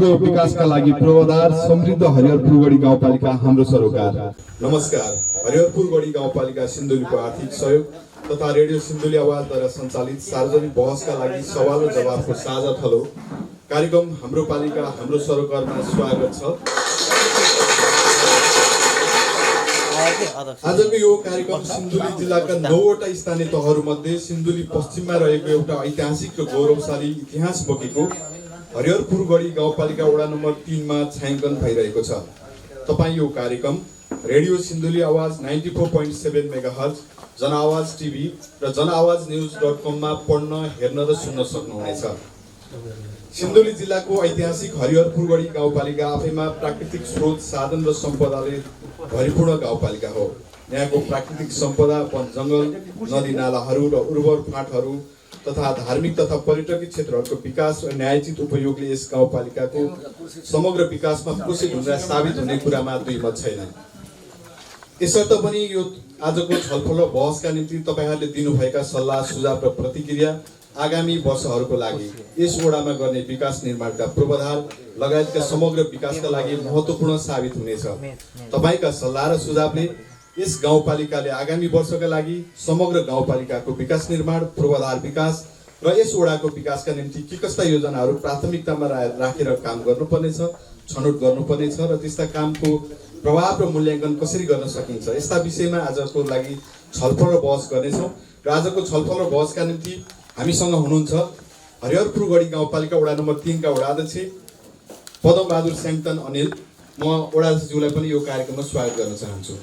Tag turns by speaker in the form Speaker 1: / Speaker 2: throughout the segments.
Speaker 1: को विकासका लागि पूर्वाधार समृद्ध हरिहरपुरगढी गाउँपालिका हाम्रो सरोकार।
Speaker 2: नमस्कार। हरिहरपुरगढी गाउँपालिका सिन्धुलीको आर्थिक सहयोग तथा रेडियो सिन्धुली आवाजद्वारा सञ्चालित सार्वजनिक बहसका लागि सवाल र जवाफको साझा थलो कार्यक्रम हाम्रो पालिका हाम्रो सरोकारमा स्वागत छ। आजको यो कार्यक्रम सिन्धुली जिल्लाका 9वटा स्थानीय तहहरूमध्ये सिन्धुली पश्चिममा रहेको एउटा ऐतिहासिक र गौरवशाली इतिहास बोकेको हरिहरपुरगढी गाउँपालिका वडा नम्बर 3 मा छायाङ्कन भइरहेको छ। तपाईँ यो कार्यक्रम रेडियो सिन्धुली आवाज 94.7 मेगाहर्ज, जनआवाज टिभी र जनआवाजन्युज.com मा पढ्न, हेर्न र सुन्न सक्नुहुनेछ। सिन्धुली जिल्लाको ऐतिहासिक हरिहरपुरगढी गाउँपालिका आफैमा प्राकृतिक स्रोत, साधन र सम्पदाले भरिपूर्ण गाउँपालिका हो। यहाँको प्राकृतिक सम्पदा वन जङ्गल, नदी नालाहरू र उर्वर फाँटहरू तथा धार्मिक तथा पर्यटकीय क्षेत्रहरूको विकास र न्यायोचित उपयोगले यस गाउँपालिकाको समग्र विकासमा कोशी ढुङ्गा साबित हुने कुरामा दुई मत छैन। यसर्थ पनि यो आजको छलफल र बहसका निम्ति तपाईहरूले दिनुभएका सल्लाह, सुझाव र प्रतिक्रिया आगामी वर्षहरूको लागि यस वडामा गर्ने विकास निर्माणका पूर्वाधार लगायतका समग्र विकासका लागि महत्त्वपूर्ण साबित हुनेछ। तपाईका सल्लाह र सुझावले यस गाउँपालिकाले आगामी वर्षका लागि समग्र गाउँपालिकाको विकास निर्माण, पूर्वाधार विकास र यस वडाको विकासका निम्ति के कस्ता योजनाहरू प्राथमिकतामा राखेर काम गर्नुपर्नेछ, छनौट गर्नुपर्नेछ र त्यस्ता कामको प्रभाव र मूल्याङ्कन कसरी गर्न सकिन्छ, यस्ता विषयमा आजको लागि छलफल र बहस गर्नेछौँ। र आजको छलफल र बहसका निम्ति हामीसँग हुनुहुन्छ हरिहरपुरगढी गाउँपालिका वडा नम्बर 3 का वडा अध्यक्ष पदमबहादुर स्याङतन अनिल। म वडा अध्यक्षज्यूलाई पनि यो कार्यक्रममा स्वागत गर्न चाहन्छु।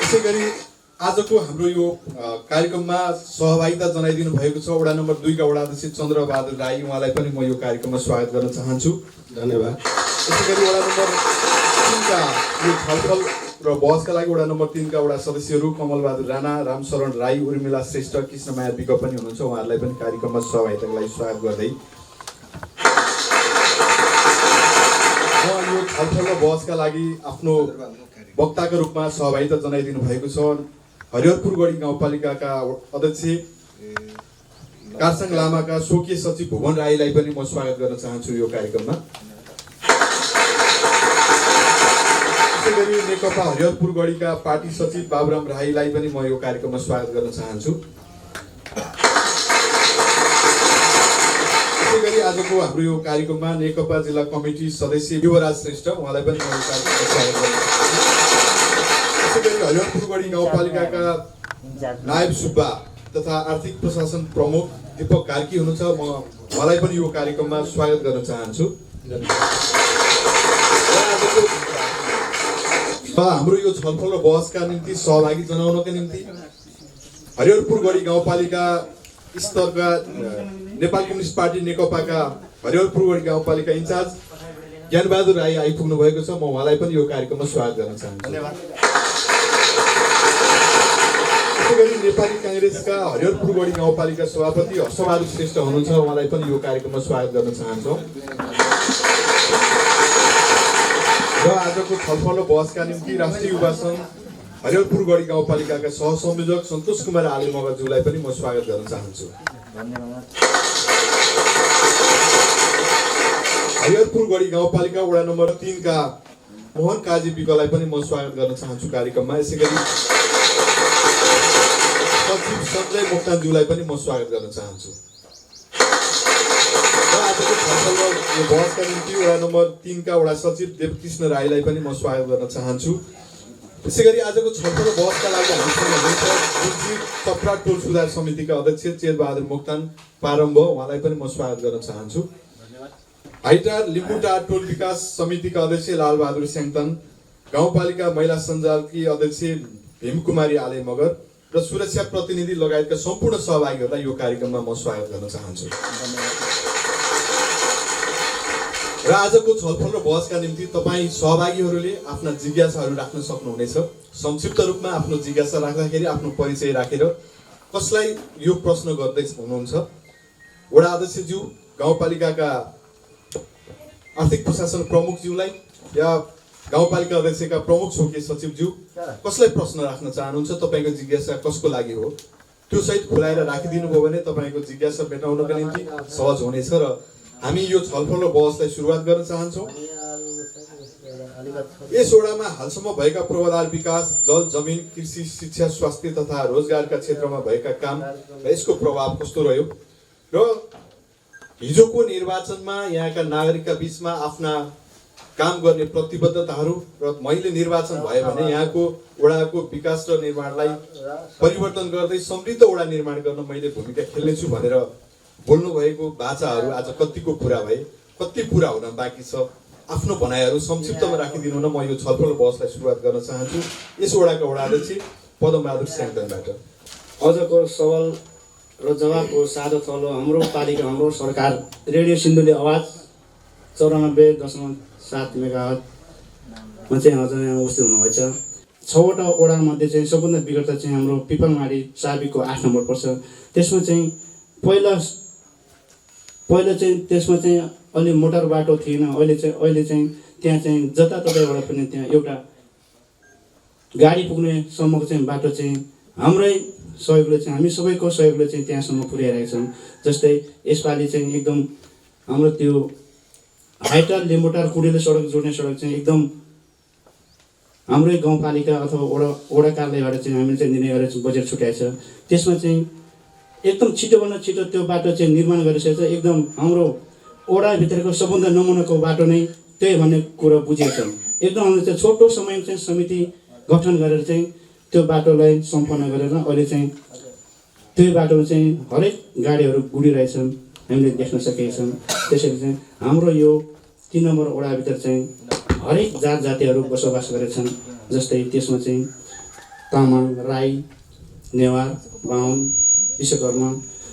Speaker 2: त्यसैगरी आजको हाम्रो यो कार्यक्रममा सहभागिता जनाइदिनु भएको छ वडा नम्बर 2 का वडा अध्यक्ष चन्द्रबहादुर राई। उहाँलाई पनि म यो कार्यक्रममा स्वागत गर्न चाहन्छु। धन्यवाद। त्यसैगरी वडा नम्बर 3 का यो छलफल र बहसका लागि वडा नम्बर 3 का वडा सदस्यहरू कमलबहादुर राणा, रामशरण राई, उर्मिला श्रेष्ठ, कृष्णमाया विक पनि हुनुहुन्छ। उहाँहरूलाई पनि कार्यक्रममा सहभागिताको लागि स्वागत गर्दै म यो छलफल र बहसका लागि आफ्नो वक्ताको रूपमा सहभागिता जनाइदिनु भएको छ हरिहरपुरगढी गाउँपालिकाका अध्यक्ष कारसाङ लामाका स्वकीय सचिव भुवन राईलाई पनि म स्वागत गर्न चाहन्छु यो कार्यक्रममा। त्यसैगरी नेकपा हरिहरपुरगढीका पार्टी सचिव बाबुराम राईलाई पनि म यो कार्यक्रममा स्वागत गर्न चाहन्छु। त्यसैगरी आजको हाम्रो यो कार्यक्रममा नेकपा जिल्ला कमिटी सदस्य युवराज श्रेष्ठ, उहाँलाई पनि म यो कार्यक्रममा स्वागत गर्न चाहन्छु। त्यसैगरी हरिहरपुरगढी गाउँपालिकाका नायब सुब्बा तथा आर्थिक प्रशासन प्रमुख दीपक कार्की हुनुहुन्छ। उहाँलाई पनि यो कार्यक्रममा स्वागत गर्न चाहन्छु। हाम्रो यो छलफल र बहसका निम्ति सहभागी जनाउनका निम्ति हरिहरपुरगढी गाउँपालिका स्तरका नेपाल कम्युनिस्ट पार्टी नेकपाका हरिहरपुरगढी गाउँपालिका इन्चार्ज ज्ञानबहादुर राई आइपुग्नु भएको छ। म उहाँलाई पनि यो कार्यक्रममा स्वागत गर्न चाहन्छु। धन्यवाद। त्यसैगरी नेपाली काङ्ग्रेसका हरिहरपुरगढी गाउँपालिका सभापति हर्षबहादुर श्रेष्ठ हुनुहुन्छ। उहाँलाई पनि यो कार्यक्रममा स्वागत गर्न चाहन्छौँ। र आजको छलफल र बहसका निम्ति राष्ट्रिय युवा सङ्घ हरिहरपुरगढी गाउँपालिकाका सहसंयोजक सन्तोष कुमार आले मगरज्यूलाई पनि म स्वागत गर्न चाहन्छु। हरिहरपुरगढी गाउँपालिका वडा नम्बर 3 का मोहन काजी विकलाई पनि म स्वागत गर्न चाहन्छु कार्यक्रममा। यसैगरी सचिव सञ्जय मोक्तानज्यूलाई पनि म स्वागत गर्न चाहन्छु। आजको छलफल र यो बहसका निम्ति वडा नम्बर 3 का वडा सचिव देवकृष्ण राईलाई पनि म स्वागत गर्न चाहन्छु। त्यसैगरी आजको छलफल र बहसका लागि हामीसँग हुनुहुन्छ चपरा टोल सुधार समितिका अध्यक्ष चेरबहादुर मोक्तान पारम्भ, उहाँलाई पनि म स्वागत गर्न चाहन्छु। हाइटार लिम्बुटार टोल विकास समितिका अध्यक्ष लालबहादुर स्याङतन, गाउँपालिका महिला सञ्जालकी अध्यक्ष भीमकुमारी आले मगर र सुरक्षा प्रतिनिधि लगायतका सम्पूर्ण सहभागीहरूलाई यो कार्यक्रममा म स्वागत गर्न चाहन्छु। र आजको छलफल र बहसका निम्ति तपाईँ सहभागीहरूले आफ्ना जिज्ञासाहरू राख्न सक्नुहुनेछ। संक्षिप्त रूपमा आफ्नो जिज्ञासा राख्दाखेरि आफ्नो परिचय राखेर कसलाई यो प्रश्न गर्दै हुनुहुन्छ, वडा अध्यक्षज्यू, गाउँपालिकाका आर्थिक प्रशासन प्रमुखज्यूलाई या गाउँपालिका अध्यक्षका प्रमुख स्वकीय सचिवज्यू कसलाई प्रश्न राख्न चाहनुहुन्छ, तपाईँको जिज्ञासा कसको लागि हो, त्यो सहित खुलाएर राखिदिनु भयो भने तपाईँको जिज्ञासा मेटाउनका निम्ति सहज हुनेछ र हामी यो छलफल र बहसलाई सुरुवात गर्न चाहन्छौँ। यस वडामा हालसम्म भएका पूर्वाधार विकास, जल, जमिन, कृषि, शिक्षा, स्वास्थ्य तथा रोजगारका क्षेत्रमा भएका काम र यसको प्रभाव कस्तो रह्यो र हिजोको निर्वाचनमा यहाँका नागरिकका बीचमा आफ्ना काम गर्ने प्रतिबद्धताहरू र मैले निर्वाचन भयो भने यहाँको वडाको विकास र निर्माणलाई परिवर्तन गर्दै समृद्ध वडा निर्माण गर्न मैले भूमिका खेल्नेछु भनेर बोल्नु भएको बाचाहरू आज कतिको पुरा भए, कति पुरा हुन बाँकी छ, आफ्नो भनाइहरू संक्षिप्तमा राखिदिनु न म यो छलफल बहसलाई सुरुवात गर्न चाहन्छु। यस वडाका वडाध्यक्ष पदमबहादुर स्याङदानबाट।
Speaker 3: आजको सवाल र जवाबको साझा तलो हाम्रो पालिका, हाम्रो सरकार रेडियो सिन्धुली आवाज 94.7 मेगाहर्जमा चाहिँ अझ यहाँ उपस्थित हुनुभएछ। 6वटा वडामध्ये चाहिँ सबभन्दा विगत चाहिँ हाम्रो पिपलमारी साबिकको 8 नम्बर पर्छ। त्यसमा चाहिँ पहिला चाहिँ त्यसमा चाहिँ अलि मोटर बाटो थिएन। अहिले चाहिँ त्यहाँ चाहिँ जताततैबाट पनि त्यहाँ एउटा गाडी पुग्ने सम्मको चाहिँ बाटो चाहिँ हाम्रै सहयोगले चाहिँ, हामी सबैको सहयोगले चाहिँ त्यहाँसम्म पुर्याइरहेका छौँ। जस्तै यसपालि चाहिँ एकदम हाम्रो त्यो हाइटार लेम्बोटार कुडेलो सडक जोड्ने सडक चाहिँ एकदम हाम्रै गाउँपालिका अथवा वडा कार्यालयबाट चाहिँ हामीले चाहिँ निर्णय गरेर बजेट छुट्याएछ। त्यसमा चाहिँ एकदम छिटोभन्दा छिटो त्यो बाटो चाहिँ निर्माण गरिसकेको छ। एकदम हाम्रो वडाभित्रको सबभन्दा नमुनाको बाटो नै त्यही भन्ने कुरा बुझेको छ। एकदम हामीले चाहिँ छोटो समयमा चाहिँ समिति गठन गरेर चाहिँ त्यो बाटोलाई सम्पन्न गरेर अहिले चाहिँ त्यो बाटोमा चाहिँ हरेक गाडीहरू गुडिरहेछन्, हामीले देख्न सकेका छौँ। त्यसैले चाहिँ हाम्रो यो 3 नम्बर वडाभित्र चाहिँ हरेक जात जातिहरू बसोबास गरेछन्। जस्तै त्यसमा चाहिँ तामाङ, राई, नेवार, बाहुन, विश्वकर्मा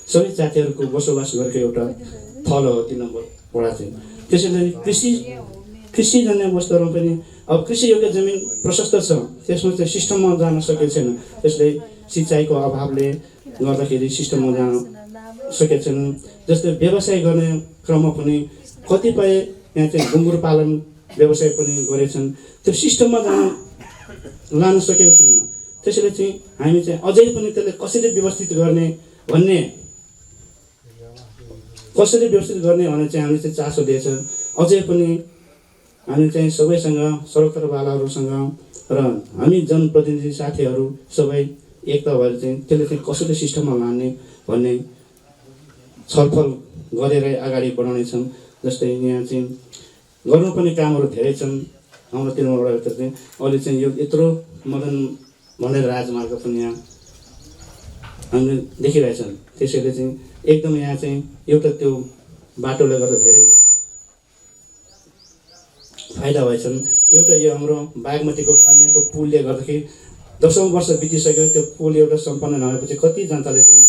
Speaker 3: सबै जातिहरूको बसोबास गरेको एउटा थलो हो 3 नम्बर वडा चाहिँ। त्यसैले कृषिजन्य वस्तुहरूमा पनि अब कृषि योग्य जमिन प्रशस्त छ, त्यसमा चाहिँ सिस्टममा जान सकेको छैन। त्यसले सिँचाइको अभावले गर्दाखेरि सिस्टममा जान सकेको छैन। जस्तै व्यवसाय गर्ने क्रममा पनि कतिपय यहाँ चाहिँ गुङ्गुर पालन व्यवसाय पनि गरेछन्, त्यो सिस्टममा लान सकेको छैन। त्यसैले चाहिँ हामी चाहिँ अझै पनि त्यसलाई कसरी व्यवस्थित गर्ने भन्ने चाहिँ हामीले चाहिँ चासो दिएछ। अझै पनि हामी चाहिँ सबैसँग सरोकारवालाहरूसँग र हामी जनप्रतिनिधि साथीहरू सबै एकता भएर चाहिँ त्यसले चाहिँ कसरी सिस्टममा लाने भन्ने छलफल गरेर अगाडि बढाउनेछौँ। जस्तै यहाँ चाहिँ गर्नुपर्ने कामहरू धेरै छन्। हाम्रो 3 वडाभित्र चाहिँ अहिले चाहिँ यो यत्रो मदन भनेर राजमार्ग पनि यहाँ हामीले देखिरहेछन्। त्यसैले चाहिँ एकदम यहाँ चाहिँ एउटा त्यो बाटोले गर्दा धेरै फाइदा भएछन्। एउटा यो हाम्रो बागमतीको कन्याको पुलले गर्दाखेरि 10औं वर्ष बितिसक्यो, त्यो पुल एउटा सम्पन्न नभएपछि कति जनताले चाहिँ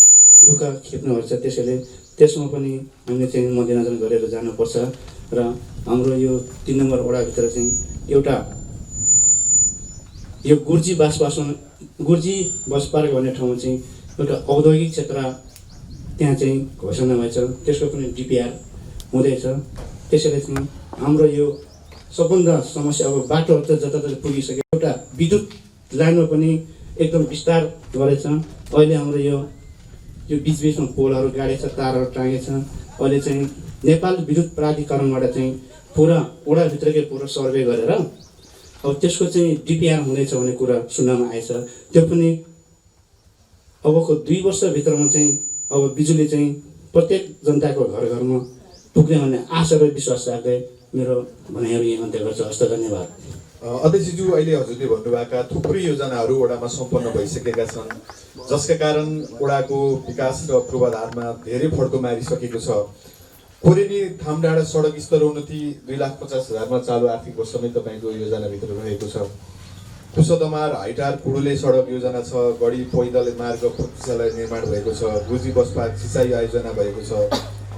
Speaker 3: दुःख खेप्नुपर्छ। त्यसैले त्यसमा पनि हामीले चाहिँ मध्यनजर गरेर जानुपर्छ। र हाम्रो यो 3 नम्बर वडाभित्र चाहिँ एउटा यो गुर्जी बस पार्क भन्ने ठाउँमा चाहिँ एउटा औद्योगिक क्षेत्र त्यहाँ चाहिँ घोषणा भएछ, त्यसको पनि डिपिआर हुँदैछ। त्यसैले चाहिँ हाम्रो यो सबभन्दा समस्या अब बाटोहरू त जताततै पुगिसक्यो। एउटा विद्युत लाइनमा पनि एकदम विस्तार गरेछ। अहिले हाम्रो यो बिचबिचमा पोलहरू गाडेछ, तारहरू टाँगेछ। अहिले चाहिँ नेपाल विद्युत प्राधिकरणबाट चाहिँ पुरा वडाभित्रकै पुरा सर्वे गरेर अब त्यसको चाहिँ डिपिआर हुँदैछ भन्ने कुरा सुन्नमा आएछ। त्यो पनि अबको 2 वर्षभित्रमा चाहिँ अब बिजुली चाहिँ प्रत्येक जनताको घर घरमा पुग्ने भन्ने आशा र विश्वास राख्दै मेरो भनाइहरू यहाँ अन्त्य गर्छु। हस्त धन्यवाद।
Speaker 2: अध्यक्षज्यू, अहिले हजुरले भन्नुभएका थुप्रै योजनाहरू वडामा सम्पन्न भइसकेका छन्, जसका कारण वडाको विकास र पूर्वाधारमा धेरै फड्को मारिसकेको छ। कोरेनी थामडाँडा सडक स्तरोन्नति 2,50,000मा चालु आर्थिक वर्षमै तपाईँको योजनाभित्र रहेको छ। कुसदमार हाइटार कुडुले सडक योजना छ, गढी पैदल मार्ग प्रतीक्षालय निर्माण भएको छ, गुजी बस पार्क सिँचाइ आयोजना भएको छ,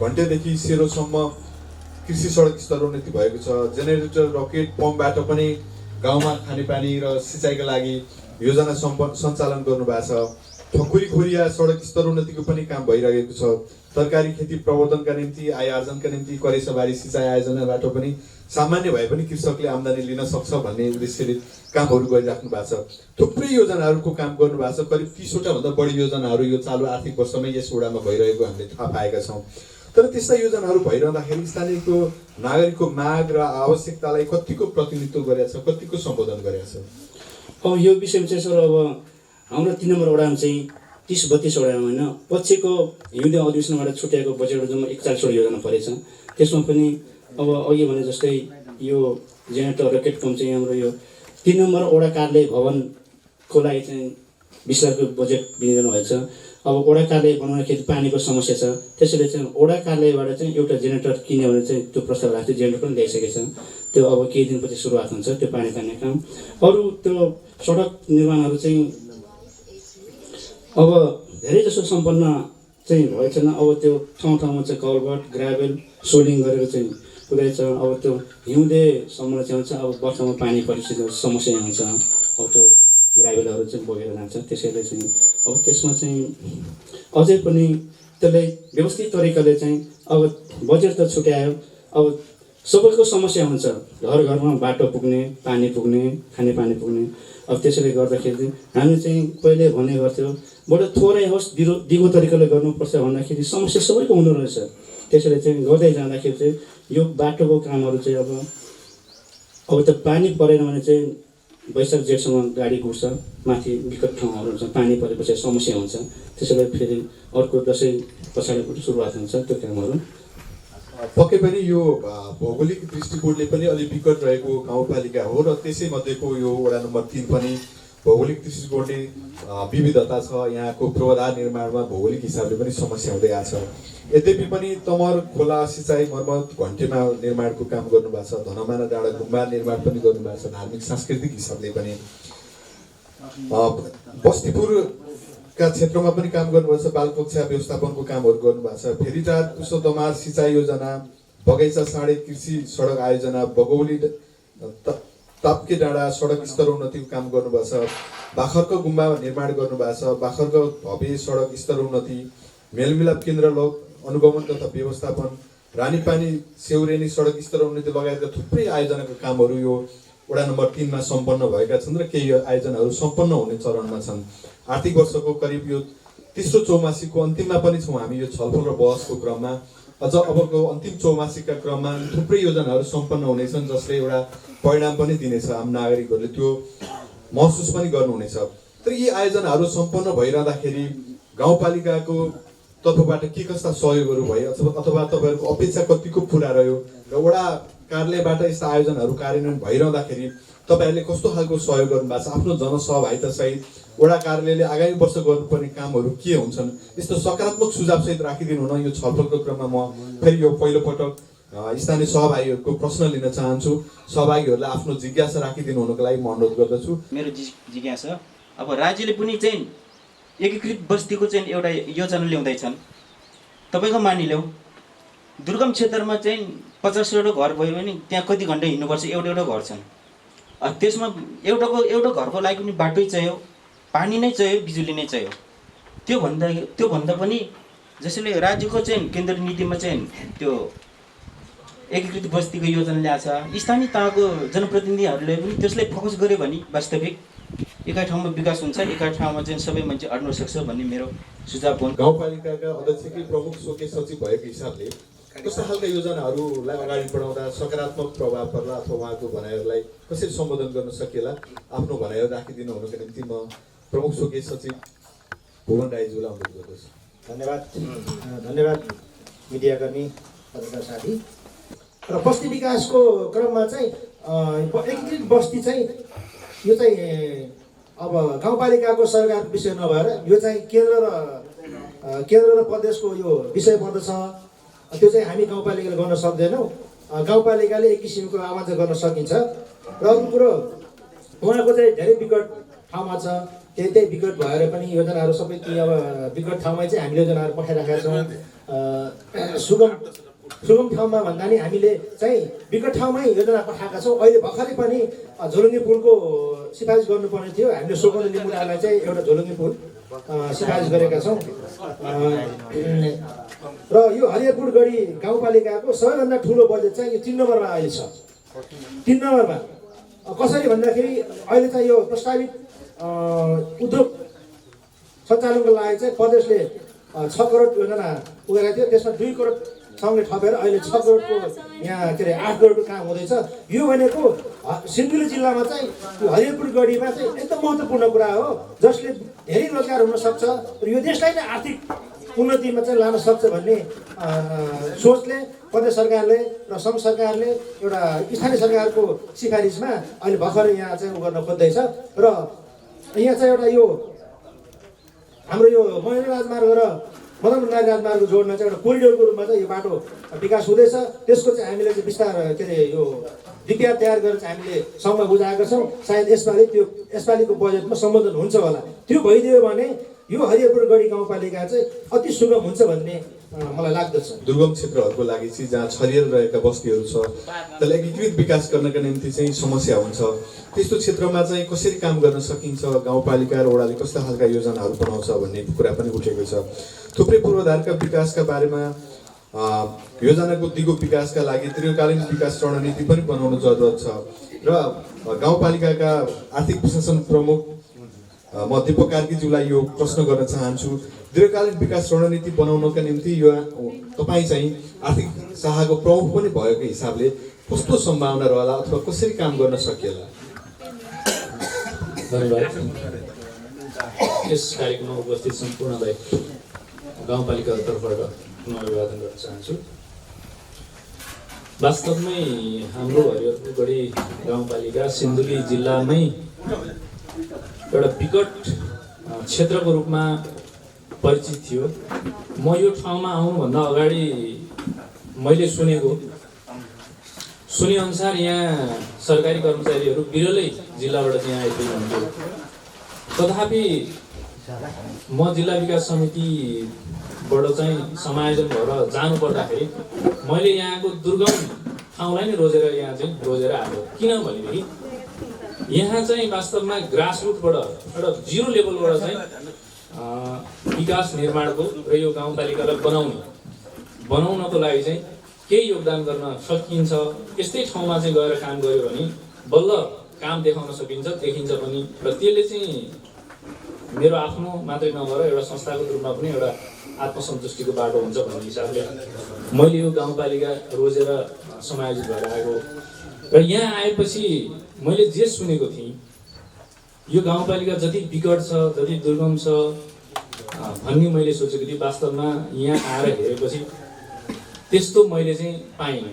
Speaker 2: घन्टेदेखि सेरोसम्म कृषि सडक स्तरोन्नति भएको छ, जेनेरेटर रकेट पम्पबाट पनि गाउँमा खानेपानी र सिँचाइका लागि योजना सञ्चालन गर्नुभएको छ, ठकुरी खोरिया सडक स्तरोन्नतिको पनि काम भइरहेको छ। तरकारी खेती प्रवर्धनका निम्ति आय आर्जनका निम्ति करेसाबारी सिँचाइ आयोजनाबाट पनि सामान्य भए पनि कृषकले आम्दानी लिन सक्छ भन्ने उद्देश्यले कामहरू गरिराख्नु भएको छ। थुप्रै योजनाहरूको काम गर्नु भएको छ। करिब 30वटा भन्दा बढी योजनाहरू यो चालु आर्थिक वर्षमै यस वडामा भइरहेको हामीले थाहा पाएका छौँ। तर त्यस्ता योजनाहरू भइरहँदाखेरि स्थानीयको नागरिकको माग र आवश्यकतालाई कतिको प्रतिनिधित्व गरेको छ, कतिको सम्बोधन गरेको छ?
Speaker 3: अब यो विषयमा चाहिँ सर अब हाम्रो 3 नम्बर वडामा चाहिँ 30-32 वडामा होइन पछिको हिउँदे अधिवेशनबाट छुट्याएको बजेटमा जम्मा 41वटा योजना परेछ। त्यसमा पनि अब अघि भने जस्तै यो जेनेरेटर रकेट पम्प चाहिँ हाम्रो यो 3 नम्बर वडा कार्यालय भवनको लागि चाहिँ 20 लाखको बजेट विनियोजन भएको छ। अब वडा कार्यालय बनाउँदाखेरि पानीको समस्या छ, त्यसैले चाहिँ वडा कार्यालयबाट चाहिँ एउटा जेनेरेटर किन्यो भने चाहिँ त्यो प्रस्ताव राख्थ्यो, जेनेरेटर पनि ल्याइसकेको छ। त्यो अब केही दिनपछि सुरुवात हुन्छ त्यो पानी तान्ने काम। अरू त्यो सडक निर्माणहरू चाहिँ अब धेरै जसो सम्पन्न चाहिँ भएको छैन। अब त्यो ठाउँमा चाहिँ कल्भर्ट ग्राभेल सोलिङ गरेर चाहिँ पुऱ्याइछ। अब त्यो हिउँदेसम्म चाहिँ हुन्छ, अब बर्खामा पानी परिस्थितिको समस्या हुन्छ, अब त्यो ग्राभेलहरू चाहिँ बगेर जान्छ। त्यसैले चाहिँ अब त्यसमा चाहिँ अझै पनि त्यसलाई व्यवस्थित तरिकाले चाहिँ अब बजेट त छुट्यायो, अब सबैको समस्या हुन्छ, घर घरमा बाटो पुग्ने, पानी पुग्ने, खानेपानी पुग्ने। अब त्यसैले गर्दाखेरि चाहिँ हामी चाहिँ पहिले भन्ने गर्थ्यौँ बडो थोरै होस् दिगो तरिकाले गर्नुपर्छ भन्दाखेरि समस्या सबैको हुँदो रहेछ। त्यसैले चाहिँ गर्दै जाँदाखेरि चाहिँ यो बाटोको कामहरू चाहिँ अब त पानी परेन भने चाहिँ वैशाख जेठसम्म गाडी कुर्छ, माथि विकट ठाउँहरू हुन्छ, पानी परेपछि समस्या हुन्छ। त्यसैले फेरि अर्को दसैँ पछाडिबाट सुरुवात हुन्छ त्यो कामहरू।
Speaker 2: पक्कै पनि यो भौगोलिक दृष्टिकोणले पनि अलिक विकट रहेको गाउँपालिका हो र त्यसै मध्येको यो वडा नम्बर 3 पनि भौगोलिक दृष्टिकोणले विविधता छ। यहाँको पूर्वाधार निर्माणमा भौगोलिक हिसाबले पनि समस्या हुँदै आएको छ। यद्यपि पनि तमर खोला सिँचाइ मर्मत घन्टेमा निर्माणको काम गर्नुभएको छ, धनमाना डाँडा गुम्बा निर्माण पनि गर्नुभएको छ। धार्मिक सांस्कृतिक हिसाबले पनि बस्तीपुरका क्षेत्रमा पनि काम गर्नुभएको छ, बाल कक्षा व्यवस्थापनको कामहरू गर्नुभएको छ। फेरिटार कुशोतमार सिँचाइ योजना, बगैँचा साँडे कृषि सडक आयोजना, बगौली ताप्के डाँडा सडक स्तरोन्नतिको काम गर्नुभएको छ। बाखरको गुम्बा निर्माण गर्नुभएको छ, बाखरको भव्य सडक स्तरोन्नति, मेलमिलाप केन्द्र अनुगमन तथा व्यवस्थापन, रानीपानी सेउरेनी सडक स्तरोन्नति लगायतका थुप्रै आयोजनाका कामहरू यो वडा नम्बर 3 मा सम्पन्न भएका छन् र केही आयोजनाहरू सम्पन्न हुने चरणमा छन्। आर्थिक वर्षको करिब यो तेस्रो चौमासीको अन्तिममा पनि छौँ हामी यो छलफल र बहसको क्रममा। अझ अबको अन्तिम चौमासीका क्रममा थुप्रै योजनाहरू सम्पन्न हुनेछन् जसले एउटा परिणाम पनि दिनेछ। आम नागरिकहरूले त्यो महसुस पनि गर्नुहुनेछ। तर यी आयोजनाहरू सम्पन्न भइरहँदाखेरि गाउँपालिकाको तर्फबाट के कस्ता सहयोगहरू भयो अथवा तपाईँहरूको अपेक्षा कतिको पुरा रह्यो र वडा कार्यालयबाट यस्ता आयोजनाहरू कार्यान्वयन भइरहँदाखेरि तपाईँहरूले कस्तो खालको सहयोग गर्नुभएको छ? आफ्नो जनसहभागितासहित वडा कार्यालयले आगामी वर्ष गर्नुपर्ने कामहरू के हुन्छन्? यस्तो सकारात्मक सुझावसहित राखिदिनु न। यो छलफलको क्रममा म फेरि यो पहिलोपटक स्थानीय सहभागीहरूको प्रश्न लिन चाहन्छु। सहभागीहरूलाई आफ्नो जिज्ञासा राखिदिनु हुनुको लागि म अनुरोध गर्दछु।
Speaker 4: मेरो जिज्ञासा अब राज्यले पनि चाहिँ एकीकृत बस्तीको चाहिँ एउटा योजना ल्याउँदैछन्। तपाईँको मानिलिउँ दुर्गम क्षेत्रमा चाहिँ 50वटा घर भयो भने त्यहाँ कति घन्टा हिँड्नुपर्छ? एउटा घर छन्। त्यसमा एउटा घरको लागि पनि बाटै चाहियो, पानी नै चाहियो, बिजुली नै चाहियो। त्यो भन्दा पनि जसले राज्यको चाहिँ केन्द्रीय नीतिमा चाहिँ त्यो एकीकृत बस्तीको योजना ल्याएको छ, स्थानीय तहको जनप्रतिनिधिहरूले पनि त्यसलाई फोकस गर्यो भने वास्तविक एकै ठाउँमा विकास हुन्छ, एकै ठाउँमा चाहिँ सबै मान्छे अड्न सक्छ भन्ने मेरो सुझाव हो।
Speaker 2: गाउँपालिकाका अध्यक्षकै प्रमुख स्वकीय सचिव भएको हिसाबले कस्ता खालका योजनाहरूलाई अगाडि बढाउँदा सकारात्मक प्रभाव पर्ला अथवा उहाँको भनाइहरूलाई कसरी सम्बोधन गर्न सकिएला आफ्नो भनाइहरू राखिदिनु हुनुको निम्ति म प्रमुख स्वकीय सचिव भुवन राईज्यूलाई अनुरोध गर्दछु।
Speaker 5: धन्यवाद मिडियाकर्मी पत्रकार साथी। र बस्ती विकासको क्रममा चाहिँ एकीकृत बस्ती चाहिँ यो चाहिँ अब गाउँपालिकाको सरकारको विषय नभएर यो चाहिँ केन्द्र र प्रदेशको यो विषय पर्दछ। त्यो चाहिँ हामी गाउँपालिकाले गर्न सक्दैनौँ। गाउँपालिकाले एक किसिमको आवाज गर्न सकिन्छ। र अर्को कुरो उहाँको चाहिँ धेरै विकट ठाउँमा छ, त्यही विकट भएर पनि योजनाहरू सबै ती अब विकट ठाउँमा चाहिँ हामीले योजनाहरू पठाइराखेका छौँ। सुगम सुगम ठाउँमा भन्दा नि हामीले चाहिँ विकट ठाउँमै योजना पठाएका छौँ। अहिले भर्खरै पनि झोलुङ्गे पुलको सिफारिस गर्नुपर्ने थियो। हामीले सोगन्द लिम्बुडालाई चाहिँ एउटा झोलुङ्गे पुल सिफारिस गरेका छौँ। र यो हरिहरपुर गढी गाउँपालिकाको सबैभन्दा ठुलो बजेट चाहिँ यो 3 नम्बरमा अहिले छ। 3 नम्बरमा कसरी भन्दाखेरि अहिले चाहिँ यो प्रस्तावित उद्योग सञ्चालनको लागि चाहिँ प्रदेशले 6 करोड योजना उगेका थियो। त्यसमा 2 करोड सँगै थपेर अहिले 6 करोडको यहाँ के अरे 8 करोडको काम हुँदैछ। यो भनेको सिन्धुली जिल्लामा चाहिँ यो हरिहरपुर गढीमा चाहिँ एकदम महत्त्वपूर्ण कुरा हो, जसले धेरै रोजगार हुन सक्छ र यो देशलाई नै आर्थिक उन्नतिमा चाहिँ लान सक्छ भन्ने सोचले प्रदेश सरकारले र सङ्घ सरकारले एउटा स्थानीय सरकारको सिफारिसमा अहिले भर्खरै यहाँ चाहिँ उ गर्न खोज्दैछ। र यहाँ चाहिँ एउटा यो हाम्रो यो महेन्द्र राजमार्ग र मदन भण्डारी राजमार्ग जोड्न चाहिँ एउटा कोरिडोरको रूपमा चाहिँ यो बाटो विकास हुँदैछ। त्यसको चाहिँ हामीले चाहिँ विस्तार के अरे यो विज्ञान तयार गरेर चाहिँ हामीले सङ्घमा बुझाएका छौँ। सायद यसपालिको बजेटमा सम्बोधन हुन्छ होला। त्यो भइदियो भने यो हरिहरपुर गढी गाउँपालिका चाहिँ अति सुगम हुन्छ भन्ने मलाई लाग्दछ।
Speaker 2: दुर्गम क्षेत्रहरूको लागि चाहिँ जहाँ छरिएर रहेका बस्तीहरू छ त्यसलाई एकीकृत विकास गर्नका निम्ति चाहिँ समस्या हुन्छ। त्यस्तो क्षेत्रमा चाहिँ कसरी काम गर्न सकिन्छ, गाउँपालिका र वडाले कस्ता खालका योजनाहरू बनाउँछ भन्ने कुरा पनि उठेको छ। थुप्रै पूर्वाधारका विकासका बारेमा योजनाको दिगो विकासका लागि दीर्घकालीन विकास रणनीति पनि बनाउनु जरुरत छ। र गाउँपालिकाका आर्थिक प्रशासन प्रमुख म दीपक कार्कीज्यूलाई यो प्रश्न गर्न चाहन्छु। दीर्घकालीन विकास रणनीति बनाउनका निम्ति यो तपाईँ चाहिँ आर्थिक शाखाको प्रमुख पनि भएको हिसाबले कस्तो सम्भावना रहला अथवा कसरी काम गर्न सकिएला?
Speaker 6: धन्यवाद। यस कार्यक्रममा उपस्थित सम्पूर्णलाई गाउँपालिकाको तर्फबाट पुनः अभिवादन गर्न चाहन्छु। वास्तवमै हाम्रो हरिहरपुर गढी गाउँपालिका सिन्धुली जिल्लामै एउटा विकट क्षेत्रको रूपमा परिचित थियो। म यो ठाउँमा आउनुभन्दा अगाडि मैले सुनेअनुसार यहाँ सरकारी कर्मचारीहरू बिरलै जिल्लाबाट यहाँ आइपुग्नुहुन्थ्यो। तथापि म जिल्ला विकास समितिबाट चाहिँ समायोजन भएर जानुपर्दाखेरि मैले यहाँको दुर्गम ठाउँलाई नै रोजेर आएको। किन भनेदेखि यहाँ चाहिँ वास्तवमा ग्रासरुटबाट एउटा 0 लेभलबाट चाहिँ विकास निर्माणको र यो गाउँपालिकालाई बनाउनको लागि चाहिँ केही योगदान गर्न सकिन्छ। यस्तै ठाउँमा चाहिँ गएर काम गर्यो भने बल्ल काम देखाउन सकिन्छ, देखिन्छ पनि। र त्यसले चाहिँ मेरो आफ्नो मात्रै नभएर एउटा संस्थाको रूपमा पनि एउटा आत्मसन्तुष्टिको बाटो हुन्छ भन्ने हिसाबले मैले यो गाउँपालिका रोजेर समायोजित भएर आएको। र यहाँ आएपछि मैले जे सुनेको थिएँ, यो गाउँपालिका जति विकट छ, जति दुर्गम छ भन्ने मैले सोचेको थिएँ। वास्तवमा यहाँ आएर हेरेपछि त्यस्तो मैले चाहिँ पाइनँ।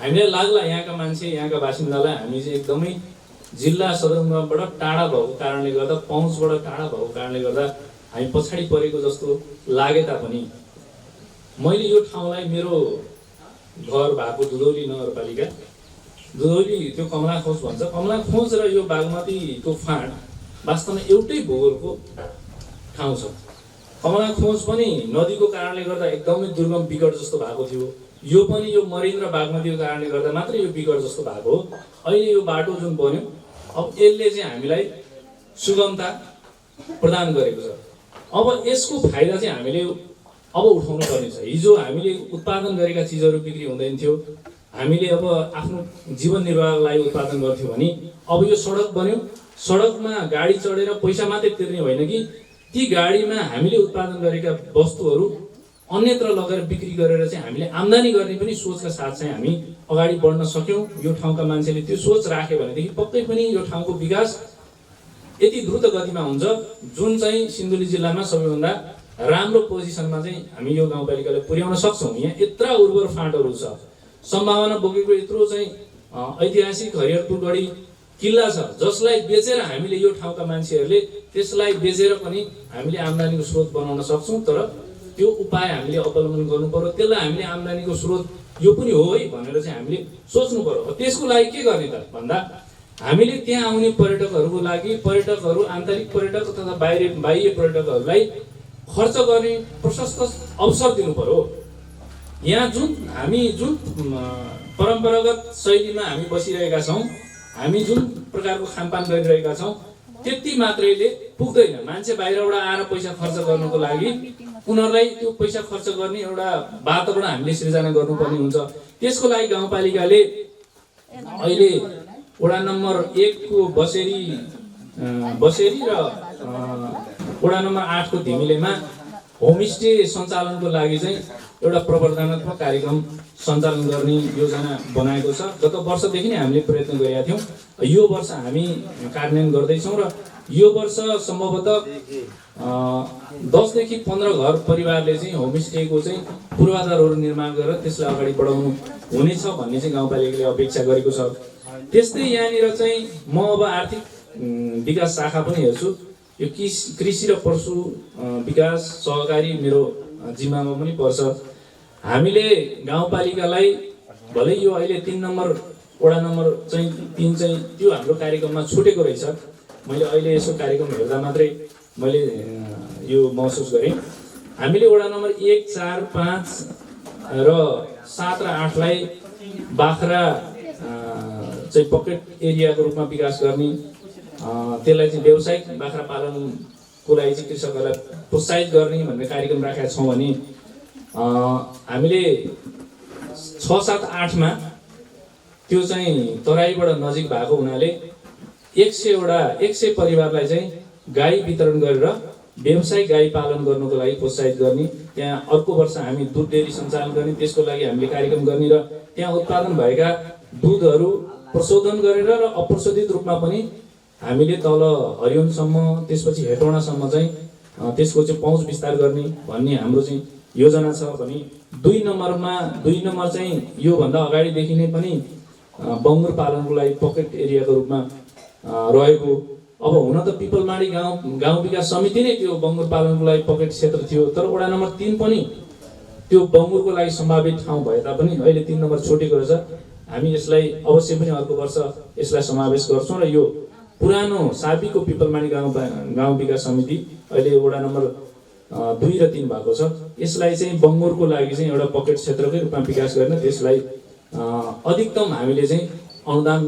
Speaker 6: हामीलाई लाग्ला यहाँका मान्छे, यहाँका बासिन्दालाई हामी चाहिँ एकदमै जिल्ला सदरमुकामबाट टाढा भएको कारणले गर्दा, पहुँचबाट टाढा भएको कारणले गर्दा हामी पछाडि परेको जस्तो लागे तापनि मैले यो ठाउँलाई मेरो घर भएको दुधौली नगरपालिका, दुधौली त्यो कमलाखोज भन्छ, कमलाखोज र यो बागमतीको फाँड वास्तवमा एउटै भूगोलको ठाउँ छ। कमलाखोज पनि नदीको कारणले गर्दा एकदमै दुर्गम विकट जस्तो भएको थियो। यो पनि यो मरिन र बागमतीको कारणले गर्दा मात्रै यो विकट जस्तो भएको हो। अहिले यो बाटो जुन बन्यो, अब यसले चाहिँ हामीलाई सुगमता प्रदान गरेको छ। अब यसको फाइदा चाहिँ हामीले अब उठाउनु पर्ने छ। हिजो हामीले उत्पादन गरेका चिजहरू बिक्री हुँदैन थियो, हामीले अब आफ्नो जीवन निर्वाहको लागि उत्पादन गर्थ्यौँ भने अब यो सडक बन्यो, सडकमा गाडी चढेर पैसा मात्रै तिर्ने होइन कि ती गाडीमा हामीले उत्पादन गरेका वस्तुहरू अन्यत्र लगेर बिक्री गरेर चाहिँ हामीले आम्दानी गर्ने पनि सोचका साथ चाहिँ हामी अगाडि बढ्न सक्यौँ। यो ठाउँका मान्छेले त्यो सोच राख्यो भनेदेखि पक्कै पनि यो ठाउँको विकास यति द्रुत गतिमा हुन्छ जुन चाहिँ सिन्धुली जिल्लामा सबैभन्दा राम्रो पोजिसनमा चाहिँ हामी यो गाउँपालिकालाई पुर्याउन सक्छौँ। यहाँ यत्र उर्वर फाँटहरू छ, सम्भावना बोकेको यत्रो चाहिँ ऐतिहासिक हरिहरपुर गढी किल्ला छ, जसलाई बेचेर हामीले यो ठाउँका मान्छेहरूले त्यसलाई बेचेर पनि हामीले आम्दानीको स्रोत बनाउन सक्छौँ। तर त्यो उपाय हामीले अवलम्बन गर्नु पर्यो। त्यसलाई हामीले आम्दानीको स्रोत यो पनि हो है भनेर चाहिँ हामीले सोच्नु पर्यो। त्यसको लागि के गर्ने त भन्दा हामीले त्यहाँ आउने पर्यटकहरूको लागि पर्यटकहरू, आन्तरिक पर्यटक तथा बाह्य पर्यटकहरूलाई खर्च गर्ने प्रशस्त अवसर दिनु पर्यो। यहाँ हामी जुन परम्परागत शैलीमा हामी बसिरहेका छौँ, हामी जुन प्रकारको खानपान गरिरहेका छौँ, त्यति मात्रैले पुग्दैन। मान्छे बाहिरबाट आएर पैसा खर्च गर्नुको लागि उनीहरूलाई त्यो पैसा खर्च गर्ने एउटा वातावरण हामीले सृजना गर्नुपर्ने हुन्छ। त्यसको लागि गाउँपालिकाले अहिले वडा नम्बर 1 को बसेरी र वडा नम्बर 8 को धिमिलेमा होमस्टे सञ्चालनको लागि चाहिँ एउटा प्रवर्धनात्मक कार्यक्रम सञ्चालन गर्ने योजना बनाएको छ। गत वर्षदेखि नै हामीले प्रयत्न गरेका थियौँ। यो वर्ष हामी कार्यान्वयन गर्दैछौँ र यो वर्ष सम्भवतः 10 देखि 15 घर परिवारले चाहिँ होमस्टेको चाहिँ पूर्वाधारहरू निर्माण गरेर त्यसलाई अगाडि बढाउनु हुनेछ भन्ने चाहिँ गाउँपालिकाले अपेक्षा गरेको छ। त्यस्तै यहाँनिर चाहिँ म अब आर्थिक विकास शाखा पनि हेर्छु। यो कृषि र पशु विकास सहकारी मेरो जिम्मामा पनि पर्छ। हामीले गाउँपालिकालाई भलै यो अहिले 3 नम्बर वडा नम्बर चाहिँ 3 चाहिँ त्यो हाम्रो कार्यक्रममा छुटेको रहेछ। मैले अहिले यसो कार्यक्रम हेर्दा मात्रै मैले यो महसुस गरेँ। हामीले वडा नम्बर 1, 4, 5 र 7 र 8 लाई बाख्रा चाहिँ पकेट एरियाको रूपमा विकास गर्ने, त्यसलाई चाहिँ व्यावसायिक बाख्रा पालनको लागि चाहिँ कृषकहरूलाई प्रोत्साहित गर्ने भन्ने कार्यक्रम राखेका छौँ भने हामीले 6, 7, 8 मा त्यो चाहिँ तराईबाट नजिक भएको हुनाले 100 परिवारलाई चाहिँ गाई वितरण गरेर व्यावसायिक गाई पालन गर्नुको लागि प्रोत्साहित गर्ने। त्यहाँ अर्को वर्ष हामी दुध डेरी सञ्चालन गर्ने, त्यसको लागि हामीले कार्यक्रम गर्ने र त्यहाँ उत्पादन भएका दुधहरू प्रशोधन गरेर र अप्रशोधित रूपमा पनि हामीले तल हरियोनसम्म त्यसपछि हेटौँडासम्म चाहिँ त्यसको चाहिँ पहुँच विस्तार गर्ने भन्ने हाम्रो चाहिँ योजना छ भने 2 नम्बर चाहिँ योभन्दा अगाडिदेखि नै पनि बङ्गुर पालनको लागि पकेट एरियाको रूपमा रहेको। अब हुन त पिपलमाडी गाउँ विकास समिति नै त्यो बङ्गुर पालनको लागि पकेट क्षेत्र थियो, तर वडा नम्बर 3 पनि त्यो बङ्गुरको लागि सम्भावित ठाउँ भए तापनि अहिले 3 नम्बर छुटेको रहेछ। हामी यसलाई अवश्य पनि अर्को वर्ष यसलाई समावेश गर्छौँ र यो पुरानो साबीको पिपलमाडी गाउँ विकास समिति अहिले वडा नम्बर 2 र 3 भएको छ। यसलाई चाहिँ बङ्गुरको लागि चाहिँ एउटा पकेट क्षेत्रकै रूपमा विकास गर्न, त्यसलाई अधिकतम हामीले चाहिँ अनुदान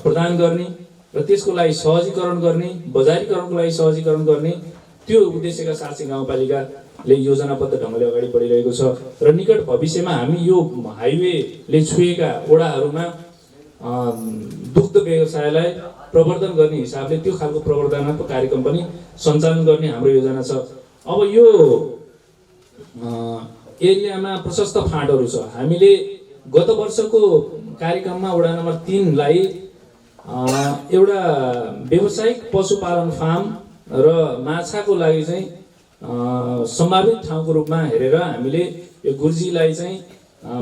Speaker 6: प्रदान गर्ने र त्यसको लागि सहजीकरण गर्ने, बजारीकरणको लागि सहजीकरण गर्ने, त्यो उद्देश्यका साथ चाहिँ गाउँपालिकाले योजनाबद्ध ढङ्गले अगाडि बढिरहेको छ। र निकट भविष्यमा हामी यो हाइवेले छुएका वडाहरूमा दुग्ध व्यवसायलाई प्रवर्धन गर्ने हिसाबले त्यो खालको प्रवर्धनात्मक कार्यक्रम पनि सञ्चालन गर्ने हाम्रो योजना छ। अब यो एरियामा प्रशस्त फाँटहरू छ। हामीले गत वर्षको कार्यक्रममा वडा नम्बर 3 लाई एउटा व्यावसायिक पशुपालन फार्म र माछाको लागि चाहिँ सम्भावित ठाउँको रूपमा हेरेर हामीले यो गुर्जीलाई चाहिँ